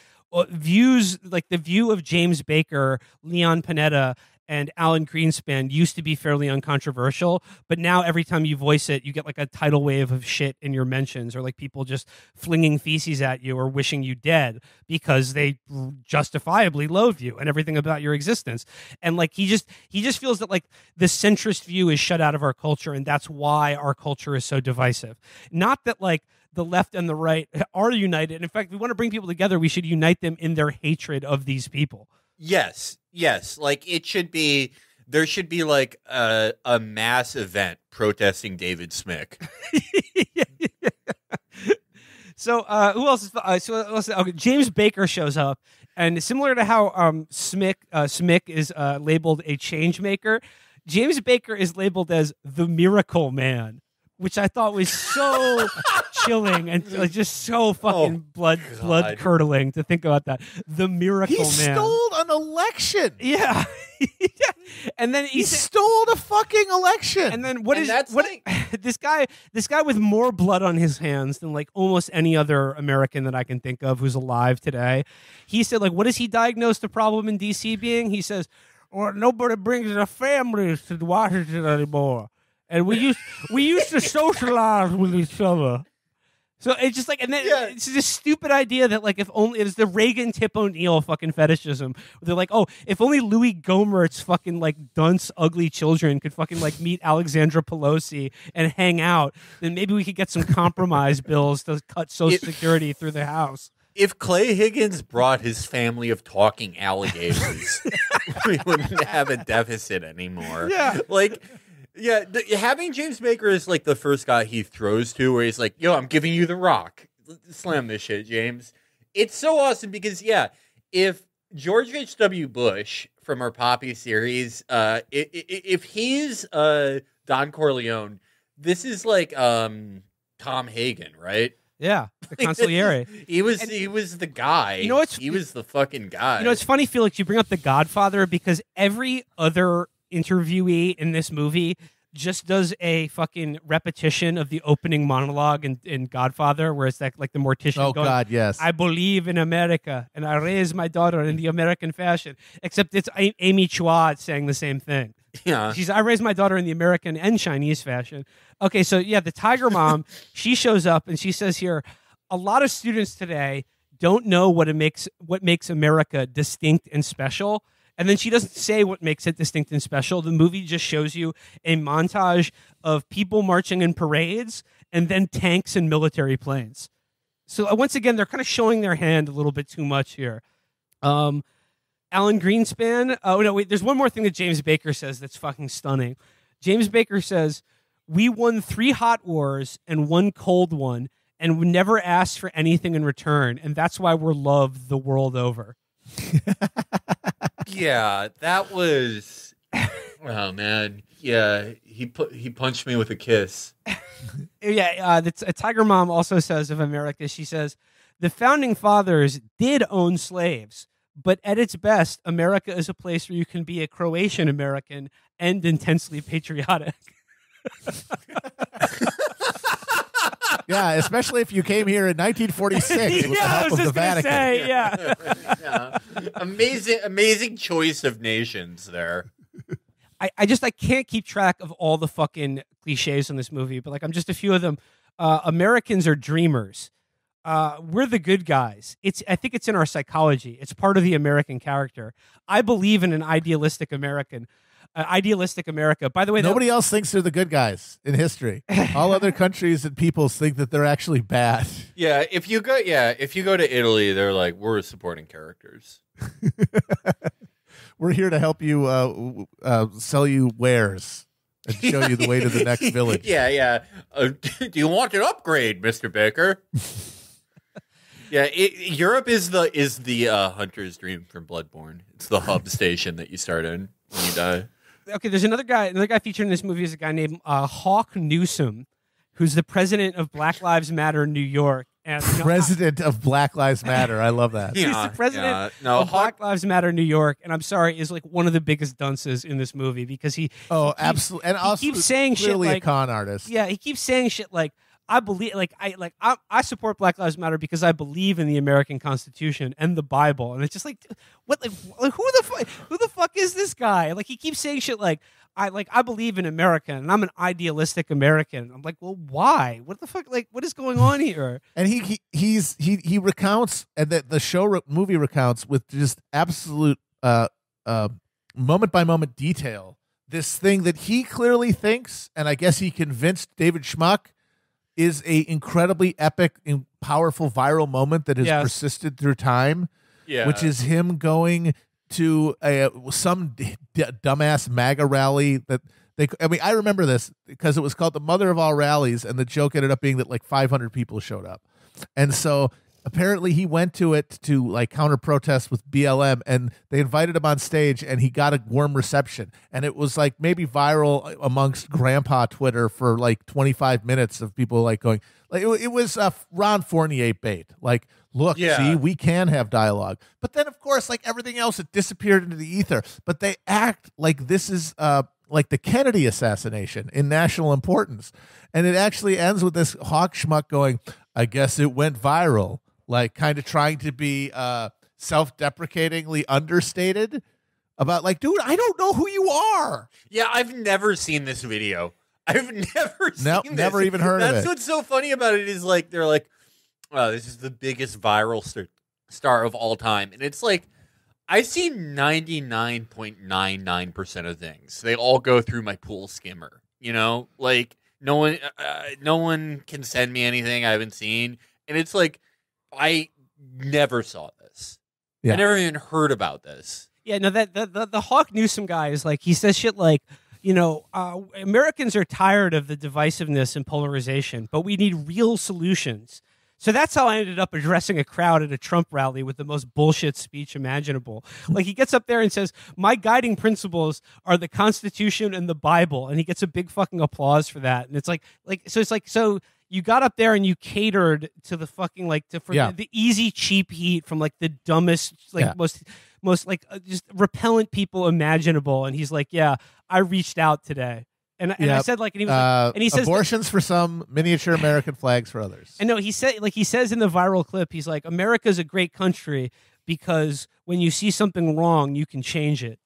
Speaker 10: views, like the view of James Baker, Leon Panetta, and Alan Greenspan used to be fairly uncontroversial, but now every time you voice it, you get like a tidal wave of shit in your mentions, or like people just flinging feces at you or wishing you dead because they justifiably loathe you and everything about your existence. And like he just feels that like the centrist view is shut out of our culture, and that's why our culture is so divisive. Not that like the left and the right are united. And in fact, if we want to bring people together, we should unite them in their hatred of these people.
Speaker 12: Yes. Like there should be like a mass event protesting David Smick.
Speaker 10: Yeah. So who else is? Okay, James Baker shows up, and similar to how Smick is labeled a change maker, James Baker is labeled as the Miracle Man, which I thought was so chilling and just so fucking blood curdling to think about that. The Miracle Man.
Speaker 11: He stole an election.
Speaker 10: Yeah. Yeah. And then
Speaker 11: he stole the fucking election.
Speaker 10: And then this guy with more blood on his hands than like almost any other American that I can think of who's alive today. He said, like, what does he diagnose the problem in DC being? He says, well, nobody brings their families to Washington anymore. And we used to socialize with each other. So it's just like, and then it's this stupid idea that like if only it's the Reagan Tip O'Neill fucking fetishism. They're like, oh, if only Louis Gohmert's fucking like dunce ugly children could fucking like meet Alexandra Pelosi and hang out, then maybe we could get some compromise bills to cut Social Security through the House.
Speaker 12: If Clay Higgins brought his family of talking alligators, we wouldn't have a deficit anymore.
Speaker 10: Yeah,
Speaker 12: like. Yeah, having James Baker as like the first guy he throws to, where he's like, "Yo, I'm giving you the rock, slam this shit, James." It's so awesome because if George H.W. Bush from our Poppy series, if he's Don Corleone, this is like Tom Hagen, right?
Speaker 10: Yeah, the consigliere.
Speaker 12: he was the guy.
Speaker 10: You know,
Speaker 12: he was the fucking guy.
Speaker 10: You know, it's funny, Felix. You bring up The Godfather because every other interviewee in this movie just does a fucking repetition of the opening monologue in Godfather, where it's that like the mortician going,
Speaker 11: God, yes.
Speaker 10: I believe in America and I raise my daughter in the American fashion. Except it's Amy Chua saying the same thing.
Speaker 12: Yeah.
Speaker 10: I raised my daughter in the American and Chinese fashion. Okay, so yeah, the tiger mom, she shows up and she says here, a lot of students today don't know what makes America distinct and special. And then she doesn't say what makes it distinct and special. The movie just shows you a montage of people marching in parades and then tanks and military planes. So once again, they're kind of showing their hand a little bit too much here. Alan Greenspan. Oh, no, wait. There's one more thing that James Baker says that's fucking stunning. James Baker says, we won 3 hot wars and 1 cold one, and we never asked for anything in return. And that's why we're loved the world over.
Speaker 12: Yeah, that was. Oh man, yeah. He punched me with a kiss.
Speaker 10: Yeah, Tiger Mom also says of America. She says the founding fathers did own slaves, but at its best, America is a place where you can be a Croatian American and intensely patriotic.
Speaker 11: Yeah, especially if you came here in 1946 with the help of the Vatican.
Speaker 10: Yeah.
Speaker 12: Amazing choice of nations there.
Speaker 10: I can't keep track of all the fucking cliches in this movie, but I'm just a few of them. Americans are dreamers. We're the good guys. I think it's in our psychology. It's part of the American character. I believe in an idealistic America. By the way,
Speaker 11: nobody else thinks they're the good guys in history. All other countries and peoples think that they're actually bad.
Speaker 12: Yeah, if you go to Italy, they're like, we're supporting characters.
Speaker 11: We're here to help you sell you wares and show you the way to the next village.
Speaker 12: Yeah. Do you want an upgrade, Mr. Baker? Yeah, Europe is the hunter's dream from Bloodborne. It's the hub station that you start in when you die.
Speaker 10: Okay, there's another guy featured in this movie is a guy named Hawk Newsom, who's the president of Black Lives Matter in New York. And,
Speaker 11: president of Black Lives Matter. I love that.
Speaker 10: He's the president of Black Lives Matter in New York, and I'm sorry, is one of the biggest dunces in this movie because
Speaker 11: absolutely, and also
Speaker 10: he keeps saying
Speaker 11: clearly
Speaker 10: shit
Speaker 11: a con artist.
Speaker 10: Yeah, he keeps saying shit like, I believe, I support Black Lives Matter because I believe in the American Constitution and the Bible, and it's just what, who the fuck is this guy? He keeps saying shit like, I believe in America and I'm an idealistic American. I'm like, well, why? What the fuck? What is going on here?
Speaker 11: And he recounts, and the movie recounts with just absolute moment by moment detail this thing that he clearly thinks, and I guess he convinced David Smick, is a incredibly epic and powerful viral moment that has persisted through time, which is him going to some dumbass MAGA rally that I remember this because it was called the Mother of All Rallies, and the joke ended up being that 500 people showed up. And so apparently he went to it to counter protest with BLM, and they invited him on stage, and he got a warm reception, and it was maybe viral amongst grandpa Twitter for 25 minutes of people going it was Ron Fournier bait, look, see, we can have dialogue. But then of course everything else, it disappeared into the ether. But they act like this is the Kennedy assassination in national importance, and it actually ends with this Hawk Schmuck going, I guess it went viral, kind of trying to be self-deprecatingly understated about dude, I don't know who you are.
Speaker 12: Yeah, I've never seen this video. I've never seen this.
Speaker 11: Never even heard of it.
Speaker 12: That's what's so funny about it is they're oh, this is the biggest viral star of all time. And it's I see 99.99% of things. They all go through my pool skimmer, no one can send me anything I haven't seen. And it's I never saw this.
Speaker 11: Yeah.
Speaker 12: I never even heard about this.
Speaker 10: Yeah, no, the Hawk Newsom guy is he says shit Americans are tired of the divisiveness and polarization, but we need real solutions. So that's how I ended up addressing a crowd at a Trump rally with the most bullshit speech imaginable. He gets up there and says, my guiding principles are the Constitution and the Bible. And he gets a big fucking applause for that. And it's so you got up there and you catered to the fucking the easy, cheap heat from the dumbest, most just repellent people imaginable. And he's yeah, I reached out today. And I said and he was and he says
Speaker 11: abortions for some, miniature American flags for others.
Speaker 10: And no, he says in the viral clip, he's America's a great country because when you see something wrong, you can change it.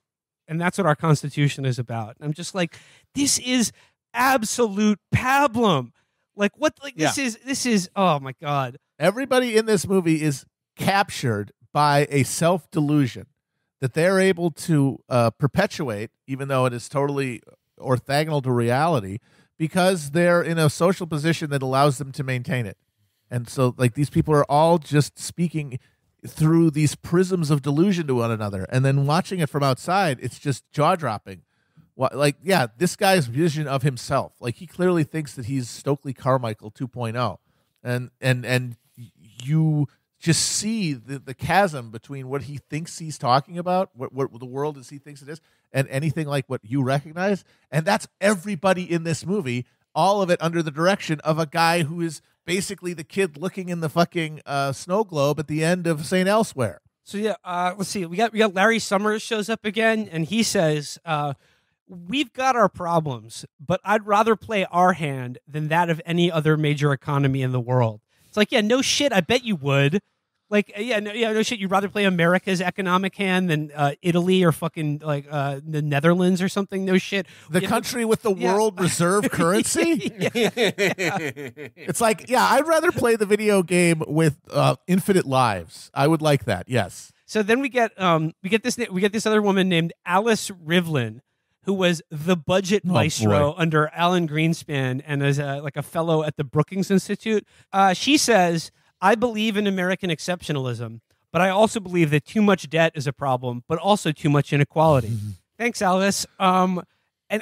Speaker 10: and that's what our Constitution is about. And I'm just like, this is absolute pablum. Like what? Like this is. Oh my god!
Speaker 11: Everybody in this movie is captured by a self-delusion that they're able to perpetuate, even though it is totally orthogonal to reality, because they're in a social position that allows them to maintain it. And so, like, these people are all just speaking through these prisms of delusion to one another, and then watching it from outside, it's just jaw-dropping. Like, yeah, this guy's vision of himself, like, he clearly thinks that he's Stokely Carmichael 2.0, and you just see the chasm between what he thinks he's talking about, what the world as he thinks it is, and anything like what you recognize. And that's everybody in this movie, all of it under the direction of a guy who is basically the kid looking in the fucking snow globe at the end of St. Elsewhere.
Speaker 10: So yeah, let's see. We got Larry Summers shows up again, and he says, "We've got our problems, but I'd rather play our hand than that of any other major economy in the world." It's like, yeah, no shit. I bet you would. Like, no shit. You'd rather play America's economic hand than Italy or fucking like the Netherlands or something. No shit.
Speaker 11: The country with the world reserve currency. It's like, yeah, I'd rather play the video game with infinite lives. I would like that. Yes.
Speaker 10: So then we get this other woman named Alice Rivlin, who was the budget maestro under Alan Greenspan and is like a fellow at the Brookings Institute. She says, "I believe in American exceptionalism, but I also believe that too much debt is a problem, but also too much inequality." Thanks, Alice. And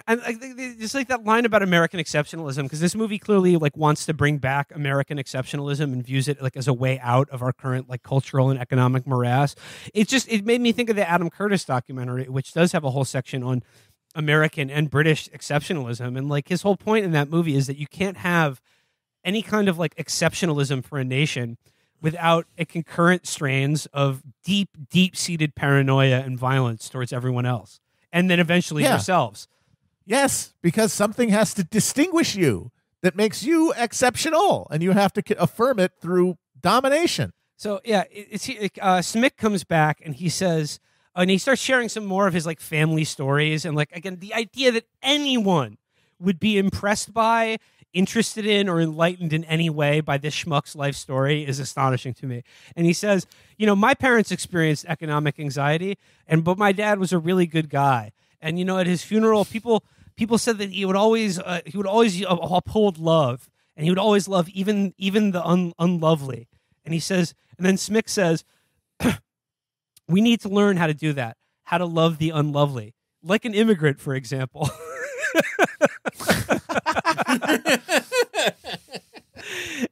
Speaker 10: I think just like that line about American exceptionalism, because this movie clearly like wants to bring back American exceptionalism and views it like as a way out of our current like cultural and economic morass. It made me think of the Adam Curtis documentary, which does have a whole section on American and British exceptionalism. And like his whole point in that movie is that you can't have any kind of like exceptionalism for a nation without a concurrent strains of deep-seated paranoia and violence towards everyone else. And then eventually yourselves.
Speaker 11: Yes, because something has to distinguish you that makes you exceptional, and you have to affirm it through domination.
Speaker 10: So yeah, Smick comes back and he says, and he starts sharing some more of his like family stories, and like again, the idea that anyone would be impressed by, interested in, or enlightened in any way by this schmuck's life story is astonishing to me. And he says, my parents experienced economic anxiety, but my dad was a really good guy. And at his funeral, people said that he would always uphold love, and he would always love even the unlovely. And he says, and then Smick says, we need to learn how to do that, how to love the unlovely, like an immigrant, for example.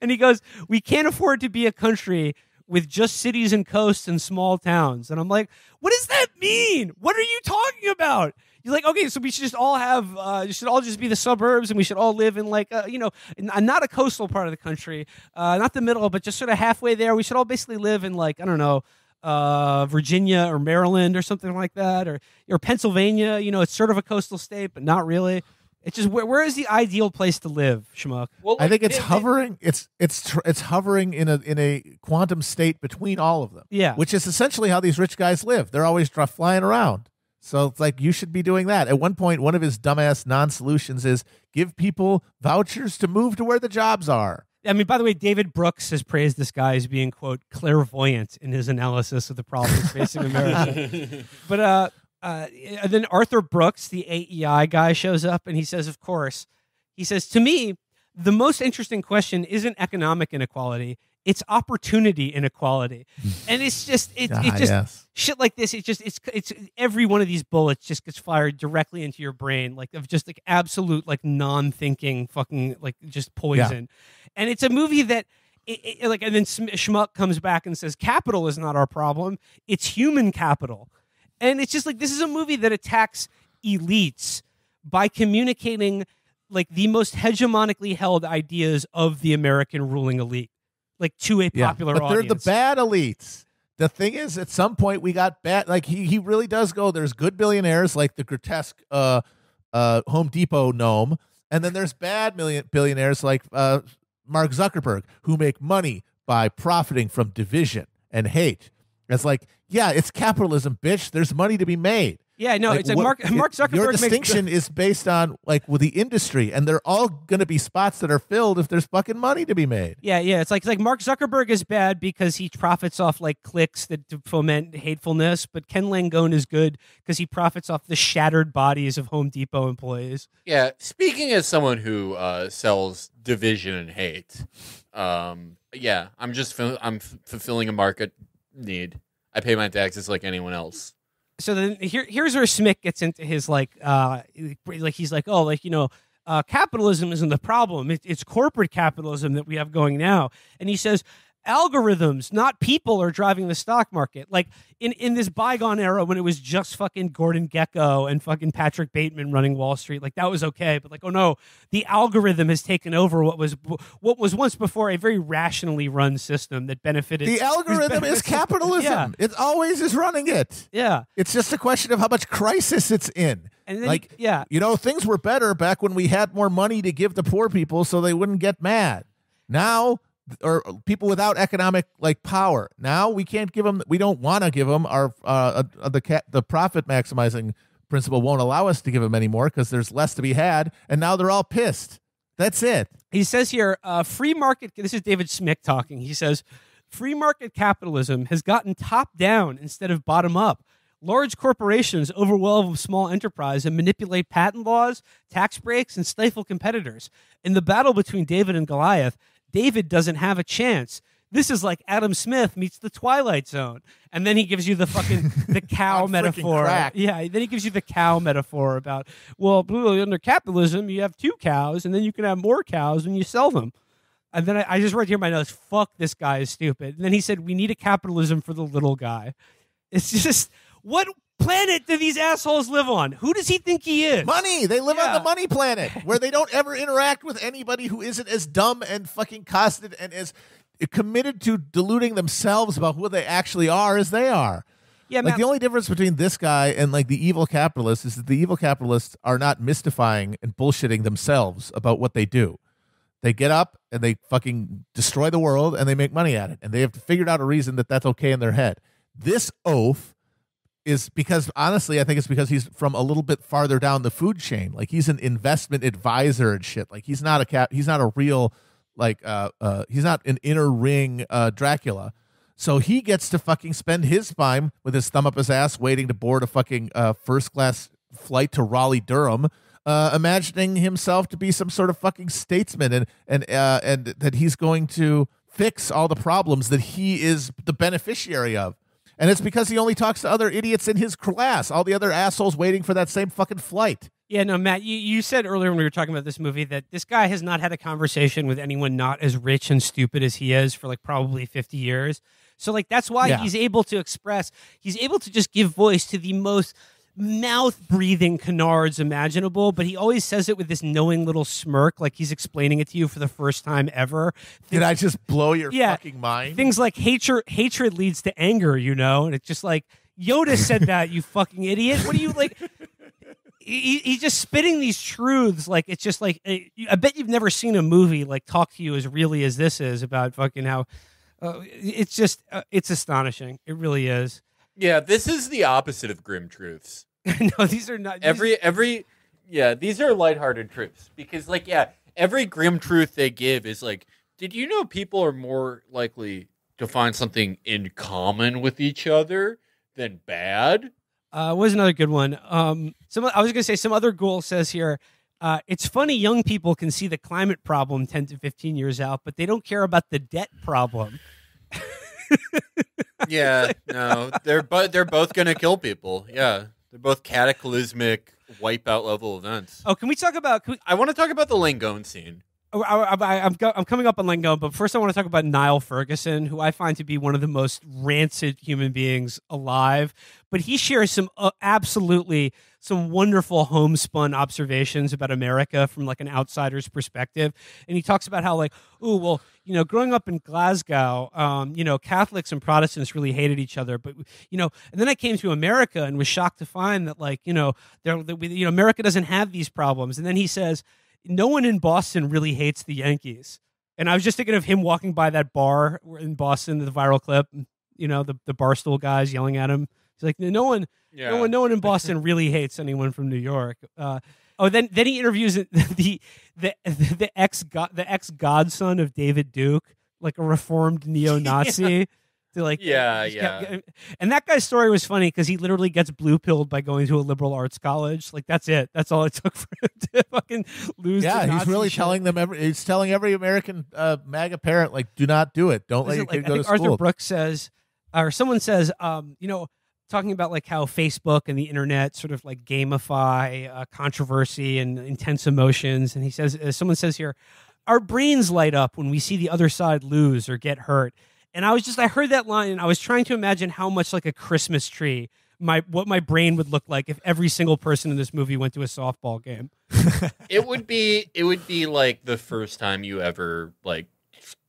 Speaker 10: And he goes, we can't afford to be a country with just cities and coasts and small towns. And I'm like, what does that mean? What are you talking about? You're like, okay, so we should just all have, you should all just be the suburbs, and we should all live in like, not a coastal part of the country, not the middle, but just sort of halfway there. We should all basically live in like, I don't know, Virginia or Maryland or something like that, or Pennsylvania. It's sort of a coastal state, but not really. It's just where is the ideal place to live, schmuck?
Speaker 11: Well, I think it's hovering. It's hovering in a quantum state between all of them.
Speaker 10: Yeah,
Speaker 11: which is essentially how these rich guys live. They're always flying around. So it's like you should be doing that. At one point, one of his dumbass non-solutions is give people vouchers to move to where the jobs are.
Speaker 10: I mean, by the way, David Brooks has praised this guy as being, quote, clairvoyant in his analysis of the problems facing America. But and then Arthur Brooks, the AEI guy, shows up and he says, of course, he says, to me, the most interesting question isn't economic inequality. It's opportunity inequality. And it's just, shit like this. It's every one of these bullets just gets fired directly into your brain, like of just like absolute, like non-thinking fucking, like just poison. Yeah. And it's a movie that like, and then Schmuck comes back and says, capital is not our problem. It's human capital. And it's just like, this is a movie that attacks elites by communicating like the most hegemonically held ideas of the American ruling elite, like to a popular
Speaker 11: but
Speaker 10: audience.
Speaker 11: They're the bad elites. The thing is, at some point we got bad, like he really does go, there's good billionaires like the grotesque Home Depot gnome, and then there's bad billionaires like Mark Zuckerberg, who make money by profiting from division and hate. It's like, yeah, it's capitalism, bitch. There's money to be made.
Speaker 10: Yeah, no, it's like Mark Zuckerberg
Speaker 11: Your
Speaker 10: makes
Speaker 11: distinction is based on like with the industry, and they're all going to be spots that are filled if there's fucking money to be made.
Speaker 10: Yeah. It's like Mark Zuckerberg is bad because he profits off like clicks that foment hatefulness, but Ken Langone is good because he profits off the shattered bodies of Home Depot employees.
Speaker 12: Yeah, speaking as someone who sells division and hate, yeah, I'm fulfilling a market need. I pay my taxes like anyone else.
Speaker 10: So then here's where Smick gets into his he's like, oh, like, capitalism isn't the problem. It's corporate capitalism that we have going now. And he says, algorithms, not people, are driving the stock market. Like in this bygone era when it was just fucking Gordon Gekko and fucking Patrick Bateman running Wall Street, like that was okay. But like, oh no, the algorithm has taken over what was once before a very rationally run system that benefited.
Speaker 11: The algorithm is capitalism.
Speaker 10: Yeah.
Speaker 11: It always is running it.
Speaker 10: Yeah.
Speaker 11: It's just a question of how much crisis it's in.
Speaker 10: And then,
Speaker 11: things were better back when we had more money to give to poor people so they wouldn't get mad. Now, or people without economic power. Now we can't give them. We don't want to give them our the profit maximizing principle won't allow us to give them anymore because there's less to be had, and now they're all pissed. That's it.
Speaker 10: He says here, free market. This is David Smick talking. He says, free market capitalism has gotten top down instead of bottom up. Large corporations overwhelm small enterprise and manipulate patent laws, tax breaks, and stifle competitors. In the battle between David and Goliath, David doesn't have a chance. This is like Adam Smith meets the Twilight Zone. And then he gives you the fucking the cow metaphor.
Speaker 11: Crack.
Speaker 10: Yeah, then he gives you the cow metaphor about, well, under capitalism, you have 2 cows, and then you can have more cows when you sell them. And then I just wrote here in my notes, fuck, this guy is stupid. And then he said, we need a capitalism for the little guy. It's just, what planet do these assholes live on? Who does he think he is?
Speaker 11: Money. They live on the money planet where they don't ever interact with anybody who isn't as dumb and fucking costed and as committed to deluding themselves about who they actually are as they are.
Speaker 10: Yeah,
Speaker 11: the only difference between this guy and like the evil capitalists is that the evil capitalists are not mystifying and bullshitting themselves about what they do. They get up and they fucking destroy the world and they make money at it. And they have figured out a reason that that's okay in their head. This oaf is because, honestly, I think it's because he's from a little bit farther down the food chain. Like he's an investment advisor and shit. Like he's not a real, he's not an inner ring Dracula. So he gets to fucking spend his time with his thumb up his ass waiting to board a fucking first class flight to Raleigh, Durham, imagining himself to be some sort of fucking statesman and that he's going to fix all the problems that he is the beneficiary of. And it's because he only talks to other idiots in his class, all the other assholes waiting for that same fucking flight.
Speaker 10: Yeah, no, Matt, you said earlier when we were talking about this movie that this guy has not had a conversation with anyone not as rich and stupid as he is for like probably 50 years. So like that's why he's able to just give voice to the most mouth-breathing canards imaginable, but he always says it with this knowing little smirk, like he's explaining it to you for the first time ever.
Speaker 11: Did I just blow your fucking mind?
Speaker 10: Things like hatred leads to anger, and it's just like, Yoda said that, you fucking idiot. What are you like? He's just spitting these truths, like it's just like, I bet you've never seen a movie like talk to you as really as this is about fucking how, it's just, it's astonishing. It really is.
Speaker 12: Yeah, this is the opposite of grim truths.
Speaker 10: No, these are not.
Speaker 12: These are lighthearted truths because, every grim truth they give is like, did you know people are more likely to find something in common with each other than bad?
Speaker 10: Was another good one. I was going to say some other ghoul says here, it's funny young people can see the climate problem 10 to 15 years out, but they don't care about the debt problem.
Speaker 12: Yeah, no, they're both going to kill people. Yeah, they're both cataclysmic wipeout level events.
Speaker 10: Oh, can we talk about?
Speaker 12: I want to talk about the Langone scene.
Speaker 10: I'm coming up on Langone, but first I want to talk about Nile Ferguson, who I find to be one of the most rancid human beings alive. But he shares some wonderful homespun observations about America from like an outsider's perspective. And he talks about how growing up in Glasgow, Catholics and Protestants really hated each other. But, and then I came to America and was shocked to find that America doesn't have these problems. And then he says, no one in Boston really hates the Yankees. And I was just thinking of him walking by that bar in Boston, the viral clip, the Barstool guys yelling at him, He's like, no one in Boston really hates anyone from New York. Then he interviews the ex godson of David Duke, like a reformed neo-Nazi. To like, and that guy's story was funny because he literally gets blue-pilled by going to a liberal arts college. Like that's it. That's all it took for him to fucking lose.
Speaker 11: Yeah,
Speaker 10: to
Speaker 11: he's
Speaker 10: Nazi
Speaker 11: really
Speaker 10: shit.
Speaker 11: telling them. He's telling every American MAGA parent, like, do not do it. Don't let your kid go to school.
Speaker 10: Arthur Brooks says, or someone says, talking about like how Facebook and the internet sort of like gamify controversy and intense emotions. And he says, someone says here, our brains light up when we see the other side lose or get hurt. And I heard that line and I was trying to imagine how much like a Christmas tree, what my brain would look like if every single person in this movie went to a softball game.
Speaker 12: It would be like the first time you ever like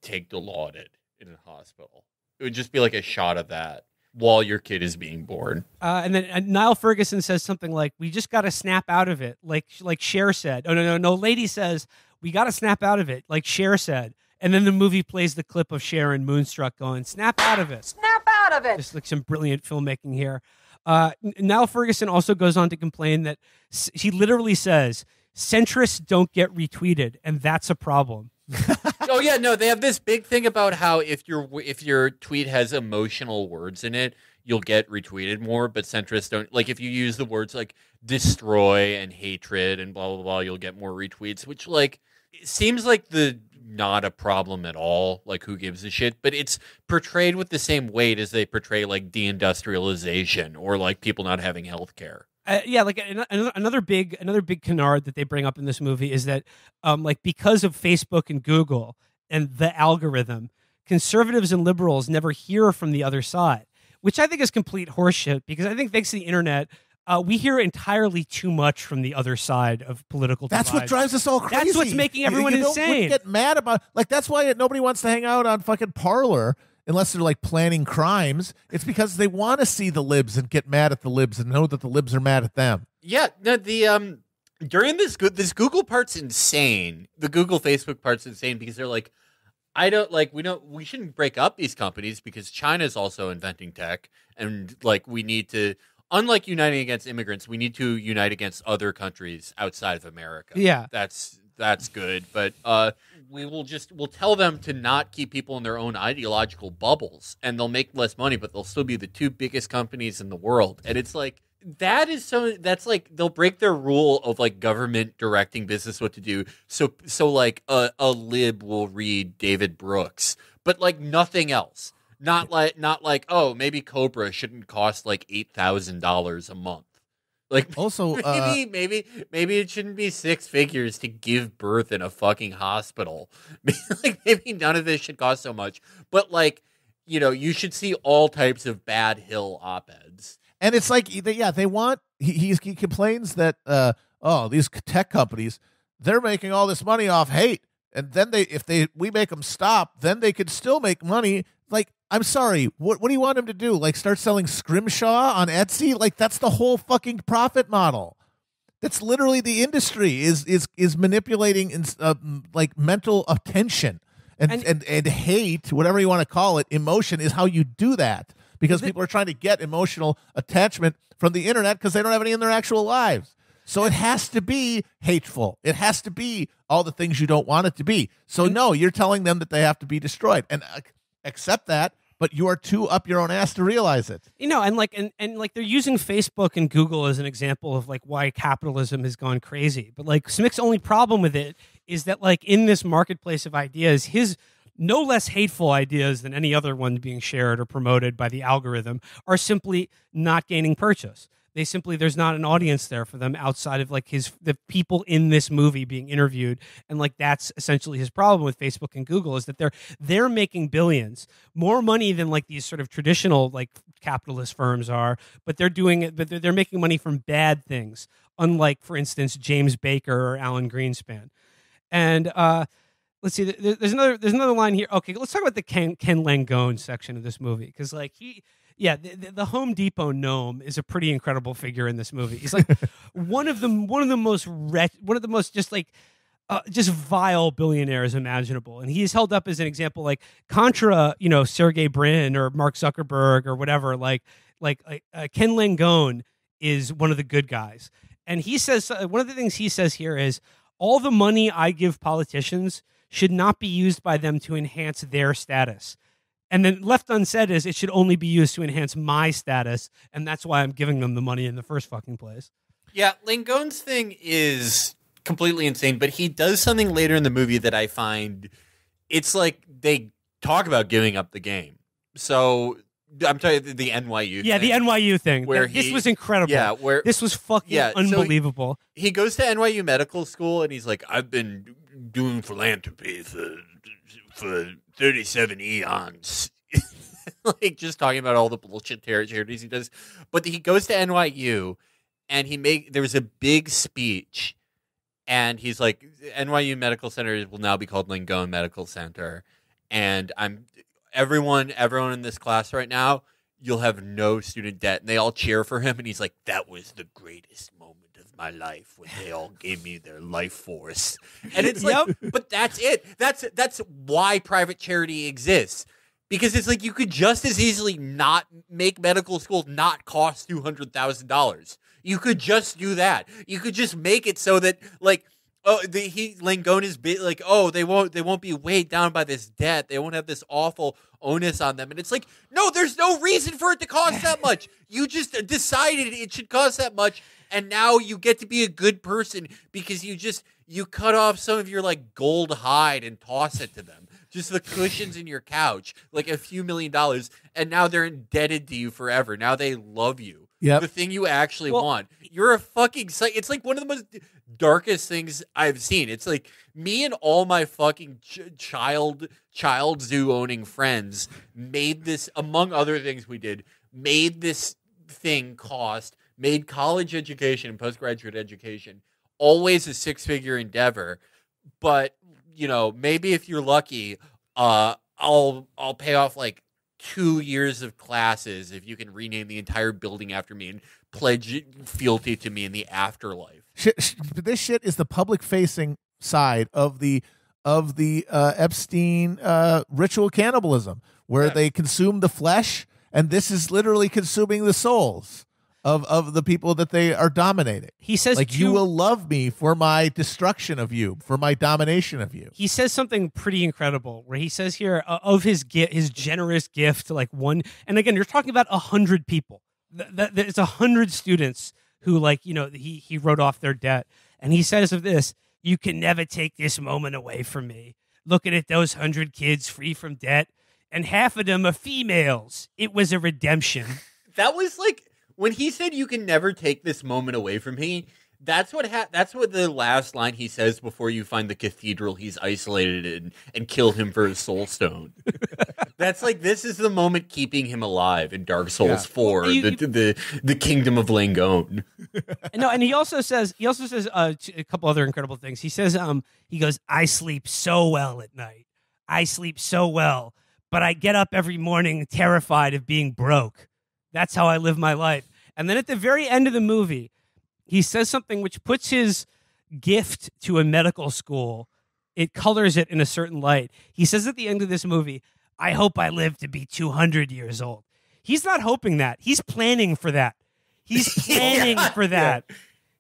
Speaker 12: take Dilaudid in a hospital. It would just be like a shot of that while your kid is being born.
Speaker 10: And then Nile Ferguson says something like, we just got to snap out of it. Like Cher said. Oh, no. Lady says, we got to snap out of it. Like Cher said. And then the movie plays the clip of Cher and Moonstruck going, snap out of it.
Speaker 14: Snap out of it.
Speaker 10: Just like some brilliant filmmaking here. Nile Ferguson also goes on to complain that he literally says, centrists don't get retweeted, and that's a problem.
Speaker 12: Oh yeah, no, they have this big thing about how if your tweet has emotional words in it, you'll get retweeted more, but centrists don't. Like if you use the words like destroy and hatred and blah blah blah, you'll get more retweets, which like it seems like not a problem at all. Like who gives a shit? But it's portrayed with the same weight as they portray like deindustrialization or like people not having health care.
Speaker 10: Like another big canard that they bring up in this movie is that like because of Facebook and Google and the algorithm, conservatives and liberals never hear from the other side, which I think is complete horseshit because I think thanks to the internet, we hear entirely too much from the other side of political divides.
Speaker 11: That's what drives us all crazy.
Speaker 10: That's what's making everyone insane.
Speaker 11: You get mad about like that's why nobody wants to hang out on fucking Parler unless they're like planning crimes. It's because they want to see the libs and get mad at the libs and know that the libs are mad at them.
Speaker 12: Yeah, no, during this Google part's insane. The Google Facebook part's insane because they're like, we shouldn't break up these companies because China's also inventing tech and like we need to. Unlike uniting against immigrants, we need to unite against other countries outside of America.
Speaker 10: Yeah.
Speaker 12: That's good. But we'll tell them to not keep people in their own ideological bubbles and they'll make less money, but they'll still be the two biggest companies in the world. And it's like, that's like, they'll break their rule of like government directing business what to do. So like a lib will read David Brooks, but like nothing else. Not like oh maybe Cobra shouldn't cost like $8,000 a month. Like
Speaker 11: also
Speaker 12: maybe it shouldn't be six figures to give birth in a fucking hospital. Like maybe none of this should cost so much. But like you should see all types of bad Hill op-eds.
Speaker 11: And it's like they want he complains that these tech companies they're making all this money off hate, and then we make them stop, then they could still make money. Like, I'm sorry, what do you want him to do? Like, start selling Scrimshaw on Etsy? Like, that's the whole fucking profit model. That's literally the industry is manipulating like mental attention and hate, whatever you want to call it. Emotion is how you do that because people are trying to get emotional attachment from the internet because they don't have any in their actual lives. So it has to be hateful. It has to be all the things you don't want it to be. So no, you're telling them that they have to be destroyed. And accept that, but you are too up your own ass to realize it.
Speaker 10: And like they're using Facebook and Google as an example of like why capitalism has gone crazy. But like Smick's only problem with it is that like in this marketplace of ideas, his no less hateful ideas than any other one being shared or promoted by the algorithm are simply not gaining purchase. There's not an audience there for them outside of like the people in this movie being interviewed. And like, that's essentially his problem with Facebook and Google is that they're making billions, more money than like these sort of traditional like capitalist firms are, but they're making money from bad things. Unlike, for instance, James Baker or Alan Greenspan. And, let's see, there's another line here. Okay. Let's talk about the Ken Langone section of this movie. Cause like the Home Depot gnome is a pretty incredible figure in this movie. He's like one of the most just vile billionaires imaginable, and he is held up as an example, like contra, Sergey Brin or Mark Zuckerberg or whatever. Like Ken Langone is one of the good guys. And he says, one of the things he says here is, all the money I give politicians should not be used by them to enhance their status. And then left unsaid is, it should only be used to enhance my status. And that's why I'm giving them the money in the first fucking place.
Speaker 12: Yeah, Langone's thing is completely insane, but he does something later in the movie that I find, it's like they talk about giving up the game. So I'm telling you, the NYU
Speaker 10: Yeah,
Speaker 12: thing.
Speaker 10: the NYU thing.
Speaker 12: Where
Speaker 10: this was incredible.
Speaker 12: Yeah,
Speaker 10: this was fucking unbelievable.
Speaker 12: So he goes to NYU medical school and he's like, I've been doing philanthropy for 37 eons. Like, just talking about all the bullshit charities he does. But he goes to NYU and there was a big speech and he's like, NYU Medical Center will now be called Langone Medical Center. And everyone in this class right now, you'll have no student debt. And they all cheer for him. And he's like, that was the greatest moment of my life when they all gave me their life force. And it's like, but that's it. That's why private charity exists. Because it's like, you could just as easily not make medical school not cost $200,000. You could just do that. You could just make it so that, like, Langone is like, they won't be weighed down by this debt. They won't have this awful onus on them. And it's like, no, there's no reason for it to cost that much. You just decided it should cost that much, and now you get to be a good person because you cut off some of your like gold hide and toss it to them. Just the cushions in your couch, like a few $1 million, and now they're indebted to you forever. Now they love you.
Speaker 11: Yep.
Speaker 12: The thing you actually want. You're a fucking... It's like one of the most darkest things I've seen. It's like me and all my fucking child zoo-owning friends made this, among other things we did, made this thing made college education and postgraduate education always a six-figure endeavor. But, you know, maybe if you're lucky, I'll pay off like 2 years of classes if you can rename the entire building after me and pledge fealty to me in the afterlife.
Speaker 11: This shit is the public-facing side of the Epstein ritual cannibalism, where they consume the flesh, and this is literally consuming the souls of the people that they are dominating.
Speaker 10: He says,
Speaker 11: like, you will love me for my destruction of you, for my domination of you.
Speaker 10: He says something pretty incredible where he says here of his generous gift to like one. And again, you're talking about 100 people. It's 100 students who, like, you know, he wrote off their debt. And he says of this, you can never take this moment away from me. Looking at those 100 kids free from debt, and half of them are females. It was a redemption.
Speaker 12: That was like, when he said you can never take this moment away from me, that's what the last line he says before you find the cathedral he's isolated in and kill him for his soul stone. That's like, this is the moment keeping him alive in Dark Souls 4, the kingdom of Langone.
Speaker 10: No, and he also says a couple other incredible things. He says, he goes, I sleep so well at night. I sleep so well, but I get up every morning terrified of being broke. That's how I live my life. And then at the very end of the movie, he says something which puts his gift to a medical school, it colors it in a certain light. He says at the end of this movie, I hope I live to be 200 years old. He's not hoping that. He's planning for that. He's planning for that.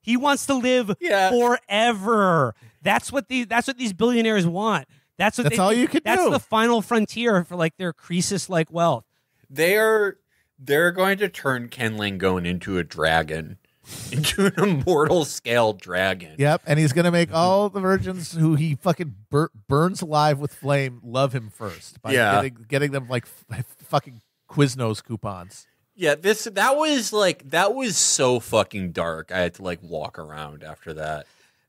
Speaker 10: He wants to live forever. That's what these billionaires want. That's all you can do. That's the final frontier for like their Croesus-like wealth.
Speaker 12: They're going to turn Ken Langone into a dragon, into an immortal scale dragon.
Speaker 11: Yep, and he's going to make all the virgins who he fucking burns alive with flame love him first by getting them like fucking Quiznos coupons.
Speaker 12: Yeah, that was so fucking dark. I had to like walk around after that.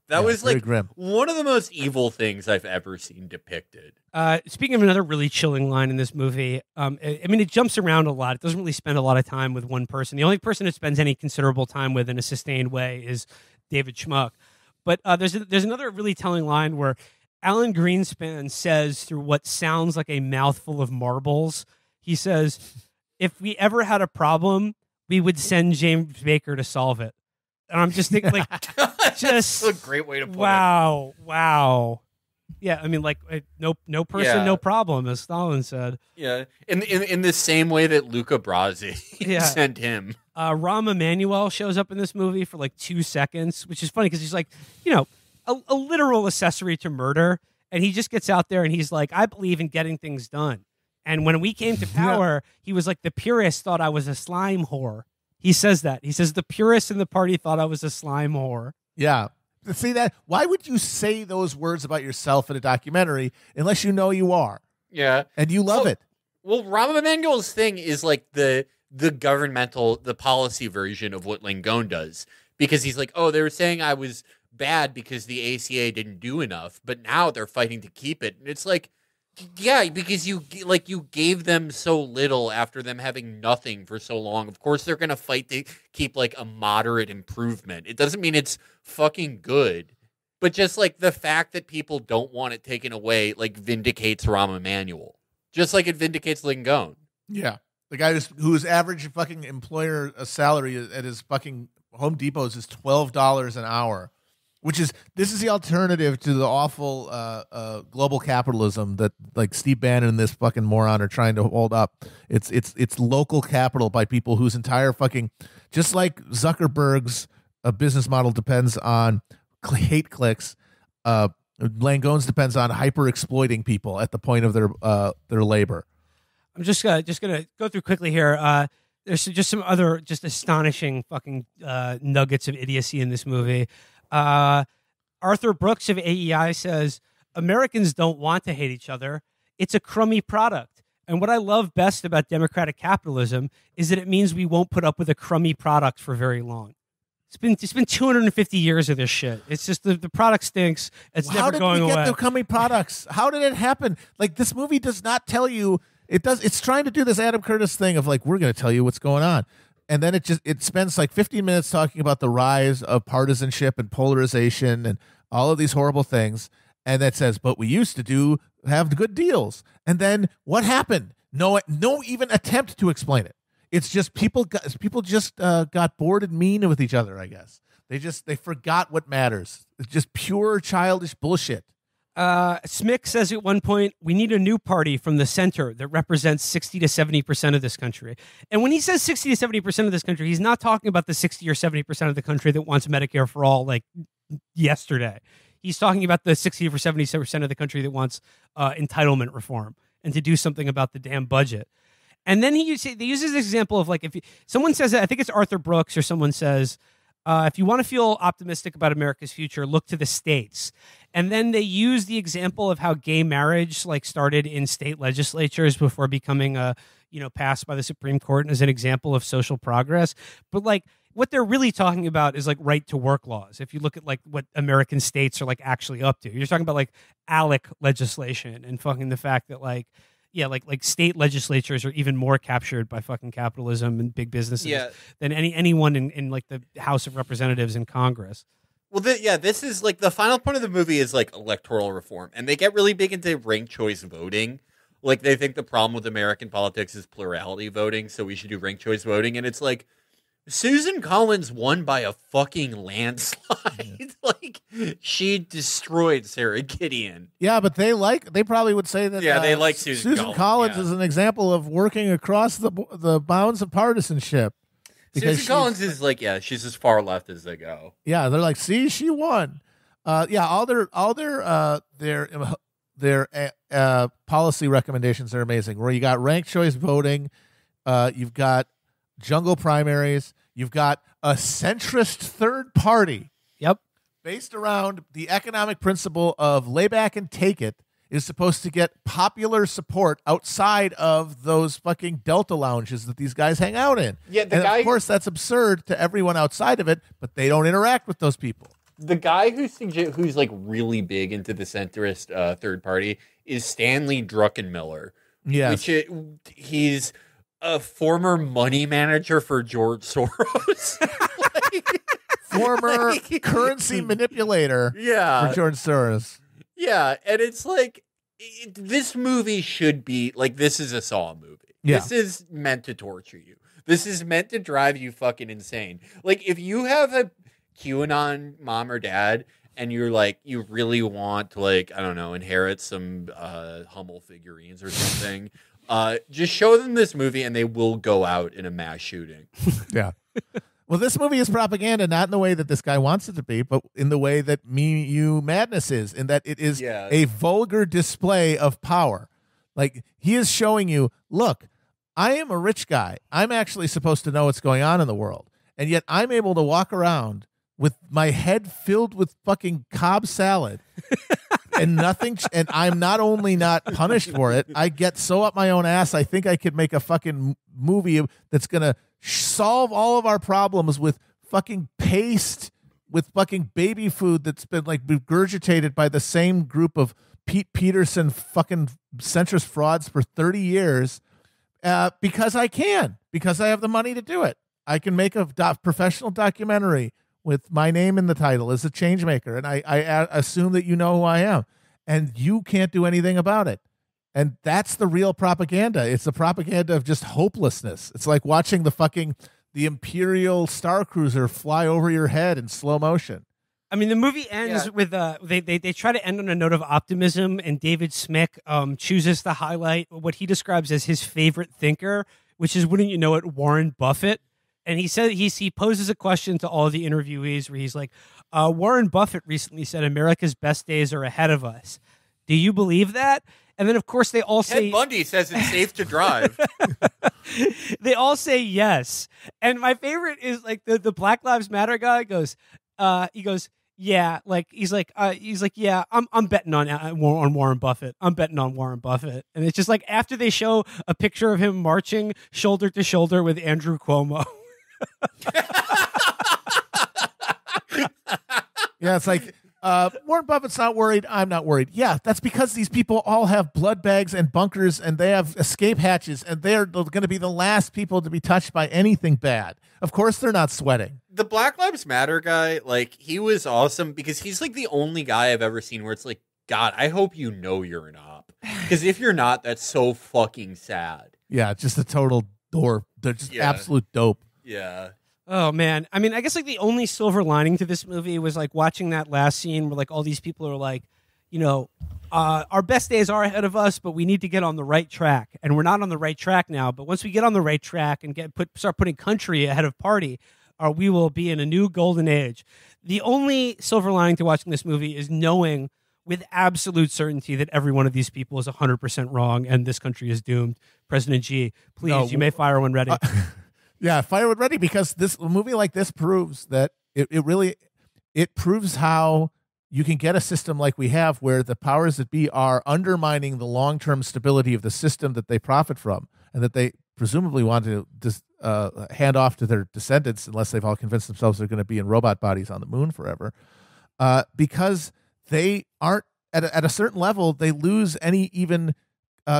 Speaker 12: That was like
Speaker 11: grim.
Speaker 12: One of the most evil things I've ever seen depicted.
Speaker 10: Speaking of another really chilling line in this movie, I mean, it jumps around a lot. It doesn't really spend a lot of time with one person. The only person it spends any considerable time with in a sustained way is David Smick. But there's another really telling line where Alan Greenspan says, through what sounds like a mouthful of marbles, he says, if we ever had a problem, we would send James Baker to solve it. And I'm just thinking, like,
Speaker 12: that's a great way to put it.
Speaker 10: Wow. Yeah, I mean, like no person, no problem, as Stalin said.
Speaker 12: Yeah, in the same way that Luca Brasi sent him.
Speaker 10: Rahm Emanuel shows up in this movie for like 2 seconds, which is funny because he's like, a literal accessory to murder, and he just gets out there and he's like, I believe in getting things done. And when we came to power, he was like, the purists thought I was a slime whore. He says that. He says the purists in the party thought I was a slime whore.
Speaker 11: Yeah. See that? Why would you say those words about yourself in a documentary unless you know you are?
Speaker 12: Yeah.
Speaker 11: And you love it.
Speaker 12: Well, Rahm Emanuel's thing is like the policy version of what Langone does. Because he's like, oh, they were saying I was bad because the ACA didn't do enough, but now they're fighting to keep it. And it's like, yeah, because you gave them so little after them having nothing for so long. Of course, they're going to fight to keep like a moderate improvement. It doesn't mean it's fucking good, but just like the fact that people don't want it taken away, like vindicates Rahm Emanuel, just like it vindicates Langone.
Speaker 11: Yeah, the guy whose average fucking employer salary at his fucking Home Depot's is $12 an hour. This is the alternative to the awful global capitalism that like Steve Bannon and this fucking moron are trying to hold up. It's local capital by people whose entire fucking, just like Zuckerberg's business model depends on hate clicks. Langone's depends on hyper exploiting people at the point of their labor.
Speaker 10: I'm just gonna go through quickly here. There's just some other just astonishing fucking nuggets of idiocy in this movie. Arthur Brooks of AEI says, Americans don't want to hate each other. It's a crummy product. And what I love best about democratic capitalism is that it means we won't put up with a crummy product for very long. It's been 250 years of this shit. It's just the product stinks. It's never going away. How did we get the crummy products?
Speaker 11: How did it happen? Like, this movie does not tell you. It's trying to do this Adam Curtis thing of like, we're going to tell you what's going on. And then it spends like 15 minutes talking about the rise of partisanship and polarization and all of these horrible things. And that says, but we used to have good deals. And then what happened? No even attempt to explain it. It's just people just got bored and mean with each other, I guess. They forgot what matters. It's just pure childish bullshit.
Speaker 10: Smick says at one point, we need a new party from the center that represents 60 to 70% of this country. And when he says 60 to 70% of this country, he's not talking about the 60 or 70% of the country that wants Medicare for all like yesterday. He's talking about the 60 or 70% of the country that wants entitlement reform and to do something about the damn budget. And then they use this example of like, if someone says, I think it's Arthur Brooks or someone says, if you want to feel optimistic about America's future, look to the states. And then they use the example of how gay marriage like started in state legislatures before becoming passed by the Supreme Court as an example of social progress. But like what they're really talking about is like right to work laws. If you look at like what American states are like actually up to, you're talking about like ALEC legislation and fucking the fact that like state legislatures are even more captured by fucking capitalism and big businesses than anyone in like the House of Representatives and Congress.
Speaker 12: Well, this is like the final point of the movie is like electoral reform, and they get really big into ranked choice voting. Like they think the problem with American politics is plurality voting, so we should do ranked choice voting, and it's like Susan Collins won by a fucking landslide. Like she destroyed Sarah Gideon.
Speaker 11: Yeah, but they probably would say that.
Speaker 12: Yeah, they like Susan
Speaker 11: Collins is an example of working across the bounds of partisanship.
Speaker 12: Susan Collins is like, she's as far left as they go.
Speaker 11: Yeah, they're like, see, she won. All their policy recommendations are amazing. Where you got ranked choice voting, you've got jungle primaries, you've got a centrist third party.
Speaker 10: Yep,
Speaker 11: based around the economic principle of lay back and take it. Is supposed to get popular support outside of those fucking Delta lounges that these guys hang out in.
Speaker 12: Yeah,
Speaker 11: of course, that's absurd to everyone outside of it, but they don't interact with those people.
Speaker 12: The guy who's like really big into the centrist third party is Stanley Druckenmiller.
Speaker 11: Yes.
Speaker 12: He's a former money manager for George Soros.
Speaker 11: Former currency manipulator for George Soros.
Speaker 12: Yeah, and it's like, this movie should be, like, this is a Saw movie.
Speaker 11: Yeah.
Speaker 12: This is meant to torture you. This is meant to drive you fucking insane. Like, if you have a QAnon mom or dad, and you're like, you really want to, like, I don't know, inherit some Hummel figurines or something, just show them this movie and they will go out in a mass shooting.
Speaker 11: Yeah. Well, this movie is propaganda, not in the way that this guy wants it to be, but in the way that Me, You, Madness is, in that it is a vulgar display of power. Like, he is showing you, look, I am a rich guy. I'm actually supposed to know what's going on in the world. And yet I'm able to walk around with my head filled with fucking Cobb salad and nothing. And I'm not only not punished for it, I get so up my own ass, I think I could make a fucking movie that's going to solve all of our problems with fucking paste, with fucking baby food that's been like regurgitated by the same group of Pete Peterson fucking centrist frauds for 30 years because I have the money to do it. I can make a professional documentary with my name in the title as a change maker, and I assume that you know who I am, and you can't do anything about it. And that's the real propaganda. It's the propaganda of just hopelessness. It's like watching the Imperial Star Cruiser fly over your head in slow motion.
Speaker 10: I mean, the movie ends with they try to end on a note of optimism, and David Smick chooses to highlight what he describes as his favorite thinker, which is, wouldn't you know it, Warren Buffett. And he said he poses a question to all the interviewees where he's like, Warren Buffett recently said America's best days are ahead of us. Do you believe that? And then, of course, they all say...
Speaker 12: Ted Bundy says it's safe to drive.
Speaker 10: They all say yes. And my favorite is, like, the Black Lives Matter guy goes, yeah, like, he's like, yeah, I'm betting on Warren Buffett. I'm betting on Warren Buffett. And it's just like, after they show a picture of him marching shoulder to shoulder with Andrew Cuomo.
Speaker 11: Yeah, it's like, Warren Buffett's not worried. I'm not worried. Yeah, that's because these people all have blood bags and bunkers, and they have escape hatches, and they're going to be the last people to be touched by anything bad. Of course they're not sweating.
Speaker 12: The Black Lives Matter guy, like, he was awesome because he's like the only guy I've ever seen where it's like, God, I hope you know you're an op. Because if you're not, that's so fucking sad.
Speaker 11: Yeah, just a total door. They're just absolute dope.
Speaker 12: Yeah.
Speaker 10: Oh, man. I mean, I guess, like, the only silver lining to this movie was, like, watching that last scene where, like, all these people are like, you know, our best days are ahead of us, but we need to get on the right track. And we're not on the right track now. But once we get on the right track and start putting country ahead of party, we will be in a new golden age. The only silver lining to watching this movie is knowing with absolute certainty that every one of these people is 100% wrong and this country is doomed. President G, please, you may fire when ready.
Speaker 11: Yeah, fire when ready, because a movie like this proves that it proves how you can get a system like we have where the powers that be are undermining the long-term stability of the system that they profit from and that they presumably want to hand off to their descendants, unless they've all convinced themselves they're going to be in robot bodies on the moon forever, because they aren't, at a certain level, they lose any even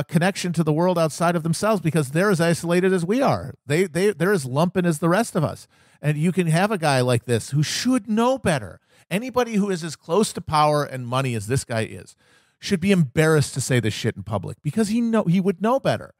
Speaker 11: connection to the world outside of themselves because they're as isolated as we are. They're as lumpen as the rest of us. And you can have a guy like this who should know better. Anybody who is as close to power and money as this guy is should be embarrassed to say this shit in public because he would know better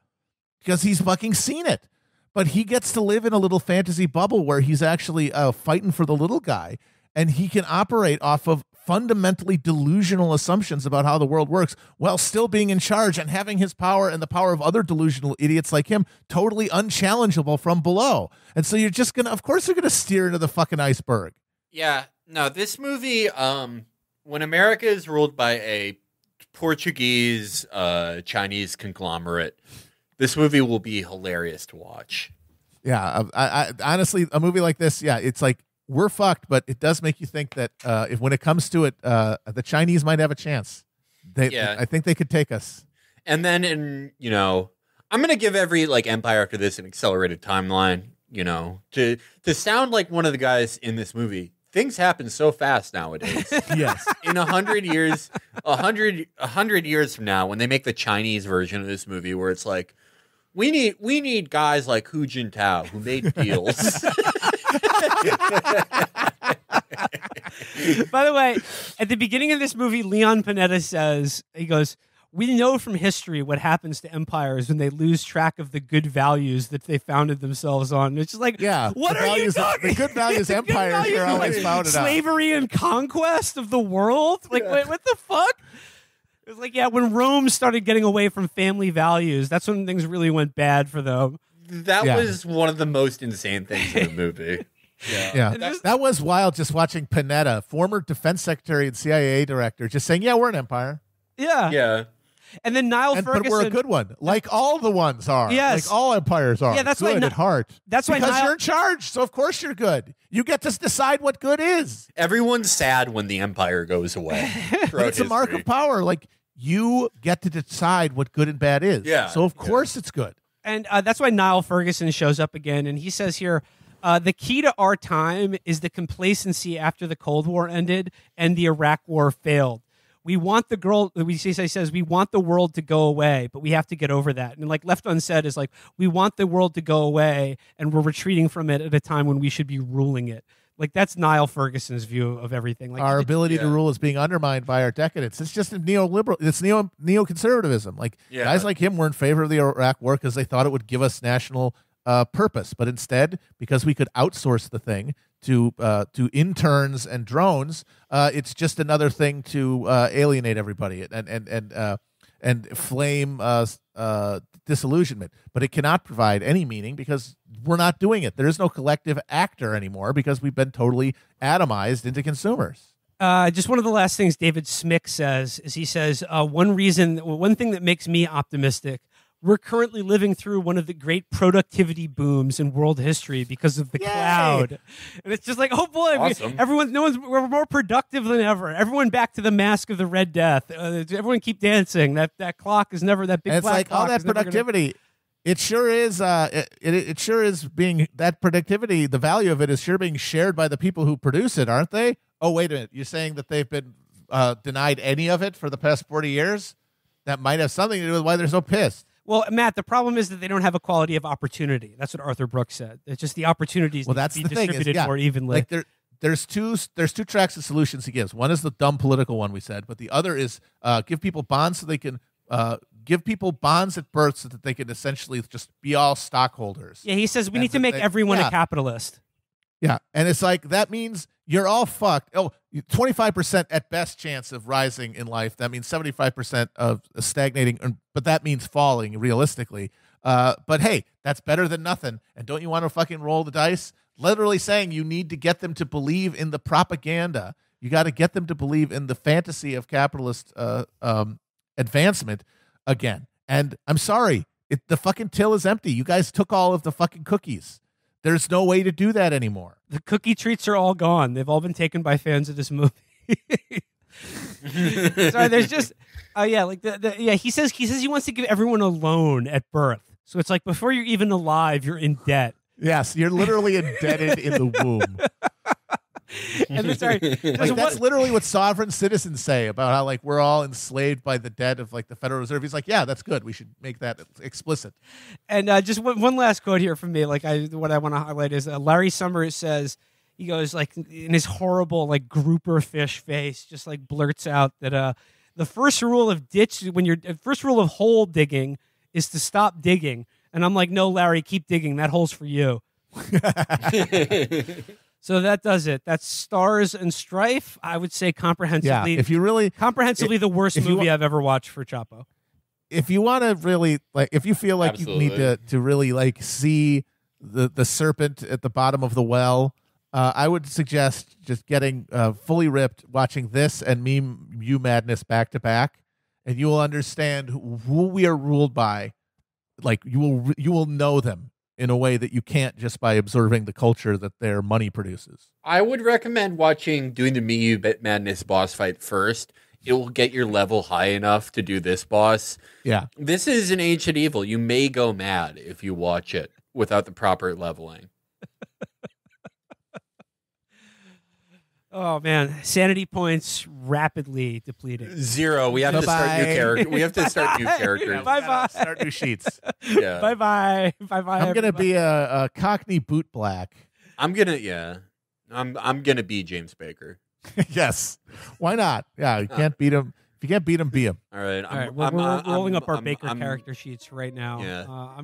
Speaker 11: because he's fucking seen it. But he gets to live in a little fantasy bubble where he's actually fighting for the little guy, and he can operate off of fundamentally delusional assumptions about how the world works while still being in charge and having his power and the power of other delusional idiots like him totally unchallengeable from below. And so you're just going to, of course, you're going to steer into the fucking iceberg.
Speaker 12: Yeah. No, this movie, when America is ruled by a Portuguese, Chinese conglomerate, this movie will be hilarious to watch.
Speaker 11: Yeah. I honestly, a movie like this, yeah, it's like, we're fucked, but it does make you think that if when it comes to it, the Chinese might have a chance. I think they could take us.
Speaker 12: And then, I'm going to give every empire after this an accelerated timeline. To sound like one of the guys in this movie. Things happen so fast nowadays.
Speaker 11: Yes.
Speaker 12: In 100 years, 100 years from now, when they make the Chinese version of this movie, where it's like, we need guys like Hu Jintao who made deals.
Speaker 10: By the way, at the beginning of this movie, Leon Panetta says, he goes, we know from history what happens to empires when they lose track of the good values that they founded themselves on. It's just like, what are you talking?
Speaker 11: The good values empires are always founded on
Speaker 10: slavery and conquest of the world. Like, wait, what the fuck? It was like, when Rome started getting away from family values, that's when things really went bad for them.
Speaker 12: That was one of the most insane things in the movie.
Speaker 11: That was wild. Just watching Panetta, former defense secretary and CIA director, just saying, "Yeah, we're an empire."
Speaker 12: Yeah.
Speaker 10: And then Nile Ferguson,
Speaker 11: but we're a good one, like all the ones are.
Speaker 10: Yes.
Speaker 11: Like all empires are.
Speaker 10: Yeah, that's
Speaker 11: good
Speaker 10: why
Speaker 11: at heart.
Speaker 10: That's why
Speaker 11: because you're in charge, so of course you're good. You get to decide what good is.
Speaker 12: Everyone's sad when the empire goes away.
Speaker 11: It's a mark of power. Like you get to decide what good and bad is.
Speaker 12: Yeah.
Speaker 11: So of course it's good.
Speaker 10: And that's why Nile Ferguson shows up again, and he says here, the key to our time is the complacency after the Cold War ended and the Iraq War failed. We want he says we want the world to go away, but we have to get over that. And like Left Unsaid is like, we want the world to go away, and we're retreating from it at a time when we should be ruling it. Like that's Nile Ferguson's view of everything. Like
Speaker 11: our ability to rule is being undermined by our decadence. It's just a neoliberal. It's neoconservatism. Like guys like him were in favor of the Iraq War because they thought it would give us national purpose, but instead, because we could outsource the thing to interns and drones, it's just another thing to alienate everybody and flame disillusionment. But it cannot provide any meaning because we're not doing it. There is no collective actor anymore because we've been totally atomized into consumers.
Speaker 10: Just one of the last things David Smick says is he says, one thing that makes me optimistic, we're currently living through one of the great productivity booms in world history because of the cloud. And it's just like, oh boy,
Speaker 12: awesome.
Speaker 10: We're more productive than ever. Everyone back to the Mask of the Red Death. Everyone keep dancing. That clock is never that big.
Speaker 11: And it's like all that productivity. It sure is. It sure is being that productivity. The value of it is sure being shared by the people who produce it, aren't they? Oh, wait a minute. You're saying that they've been denied any of it for the past 40 years? That might have something to do with why they're so pissed.
Speaker 10: Well, Matt, the problem is that they don't have equality of opportunity. That's what Arthur Brooks said. It's just the opportunities need to be distributed more evenly.
Speaker 11: Like there's two tracks of solutions he gives. One is the dumb political one we said, but the other is give people bonds so they can give people bonds at birth so that they can essentially just be all stockholders.
Speaker 10: Yeah, he says we need to make everyone a capitalist.
Speaker 11: Yeah, and it's like that means you're all fucked. Oh, 25% at best chance of rising in life. That means 75% of stagnating, but that means falling realistically. But hey, that's better than nothing. And don't you want to fucking roll the dice? Literally saying you need to get them to believe in the propaganda. You got to get them to believe in the fantasy of capitalist advancement again. And I'm sorry, the fucking till is empty. You guys took all of the fucking cookies. There's no way to do that anymore.
Speaker 10: The cookie treats are all gone. They've all been taken by fans of this movie. Sorry, there's just he says he wants to give everyone a loan at birth. So it's like before you're even alive, you're in debt.
Speaker 11: Yes, you're literally indebted in the womb.
Speaker 10: And
Speaker 11: that's literally what sovereign citizens say about how like we're all enslaved by the debt of like the Federal Reserve. He's like, yeah, that's good. We should make that explicit.
Speaker 10: And just one last quote here from me. Like what I want to highlight is Larry Summers says, he goes like in his horrible like grouper fish face, just like blurts out that the first rule of hole digging is to stop digging. And I'm like, no, Larry, keep digging. That hole's for you. So that does it. That's Stars and Strife. I would say comprehensively.
Speaker 11: Yeah, if you really
Speaker 10: the worst movie I've ever watched for Chapo.
Speaker 11: If you want to really like, if you feel like you need to really like see the serpent at the bottom of the well, I would suggest just getting fully ripped, watching this and You Madness back to back, and you will understand who we are ruled by. Like you will know them in a way that you can't just by observing the culture that their money produces.
Speaker 12: I would recommend doing the You Madness boss fight first. It will get your level high enough to do this boss.
Speaker 11: Yeah.
Speaker 12: This is an ancient evil. You may go mad if you watch it without the proper leveling.
Speaker 10: Oh man, sanity points rapidly depleting.
Speaker 12: 0. We have to start new character. We have to start new characters.
Speaker 10: Bye bye.
Speaker 11: Start new sheets.
Speaker 12: Yeah.
Speaker 10: Bye bye. Bye bye.
Speaker 11: I'm gonna be a Cockney boot black.
Speaker 12: I'm gonna be James Baker.
Speaker 11: Yes. Why not? Yeah, you can't beat him. If you can't beat them, be them.
Speaker 12: All right.
Speaker 10: All right, we're rolling up our Baker character sheets right now.
Speaker 12: Yeah.
Speaker 10: I'm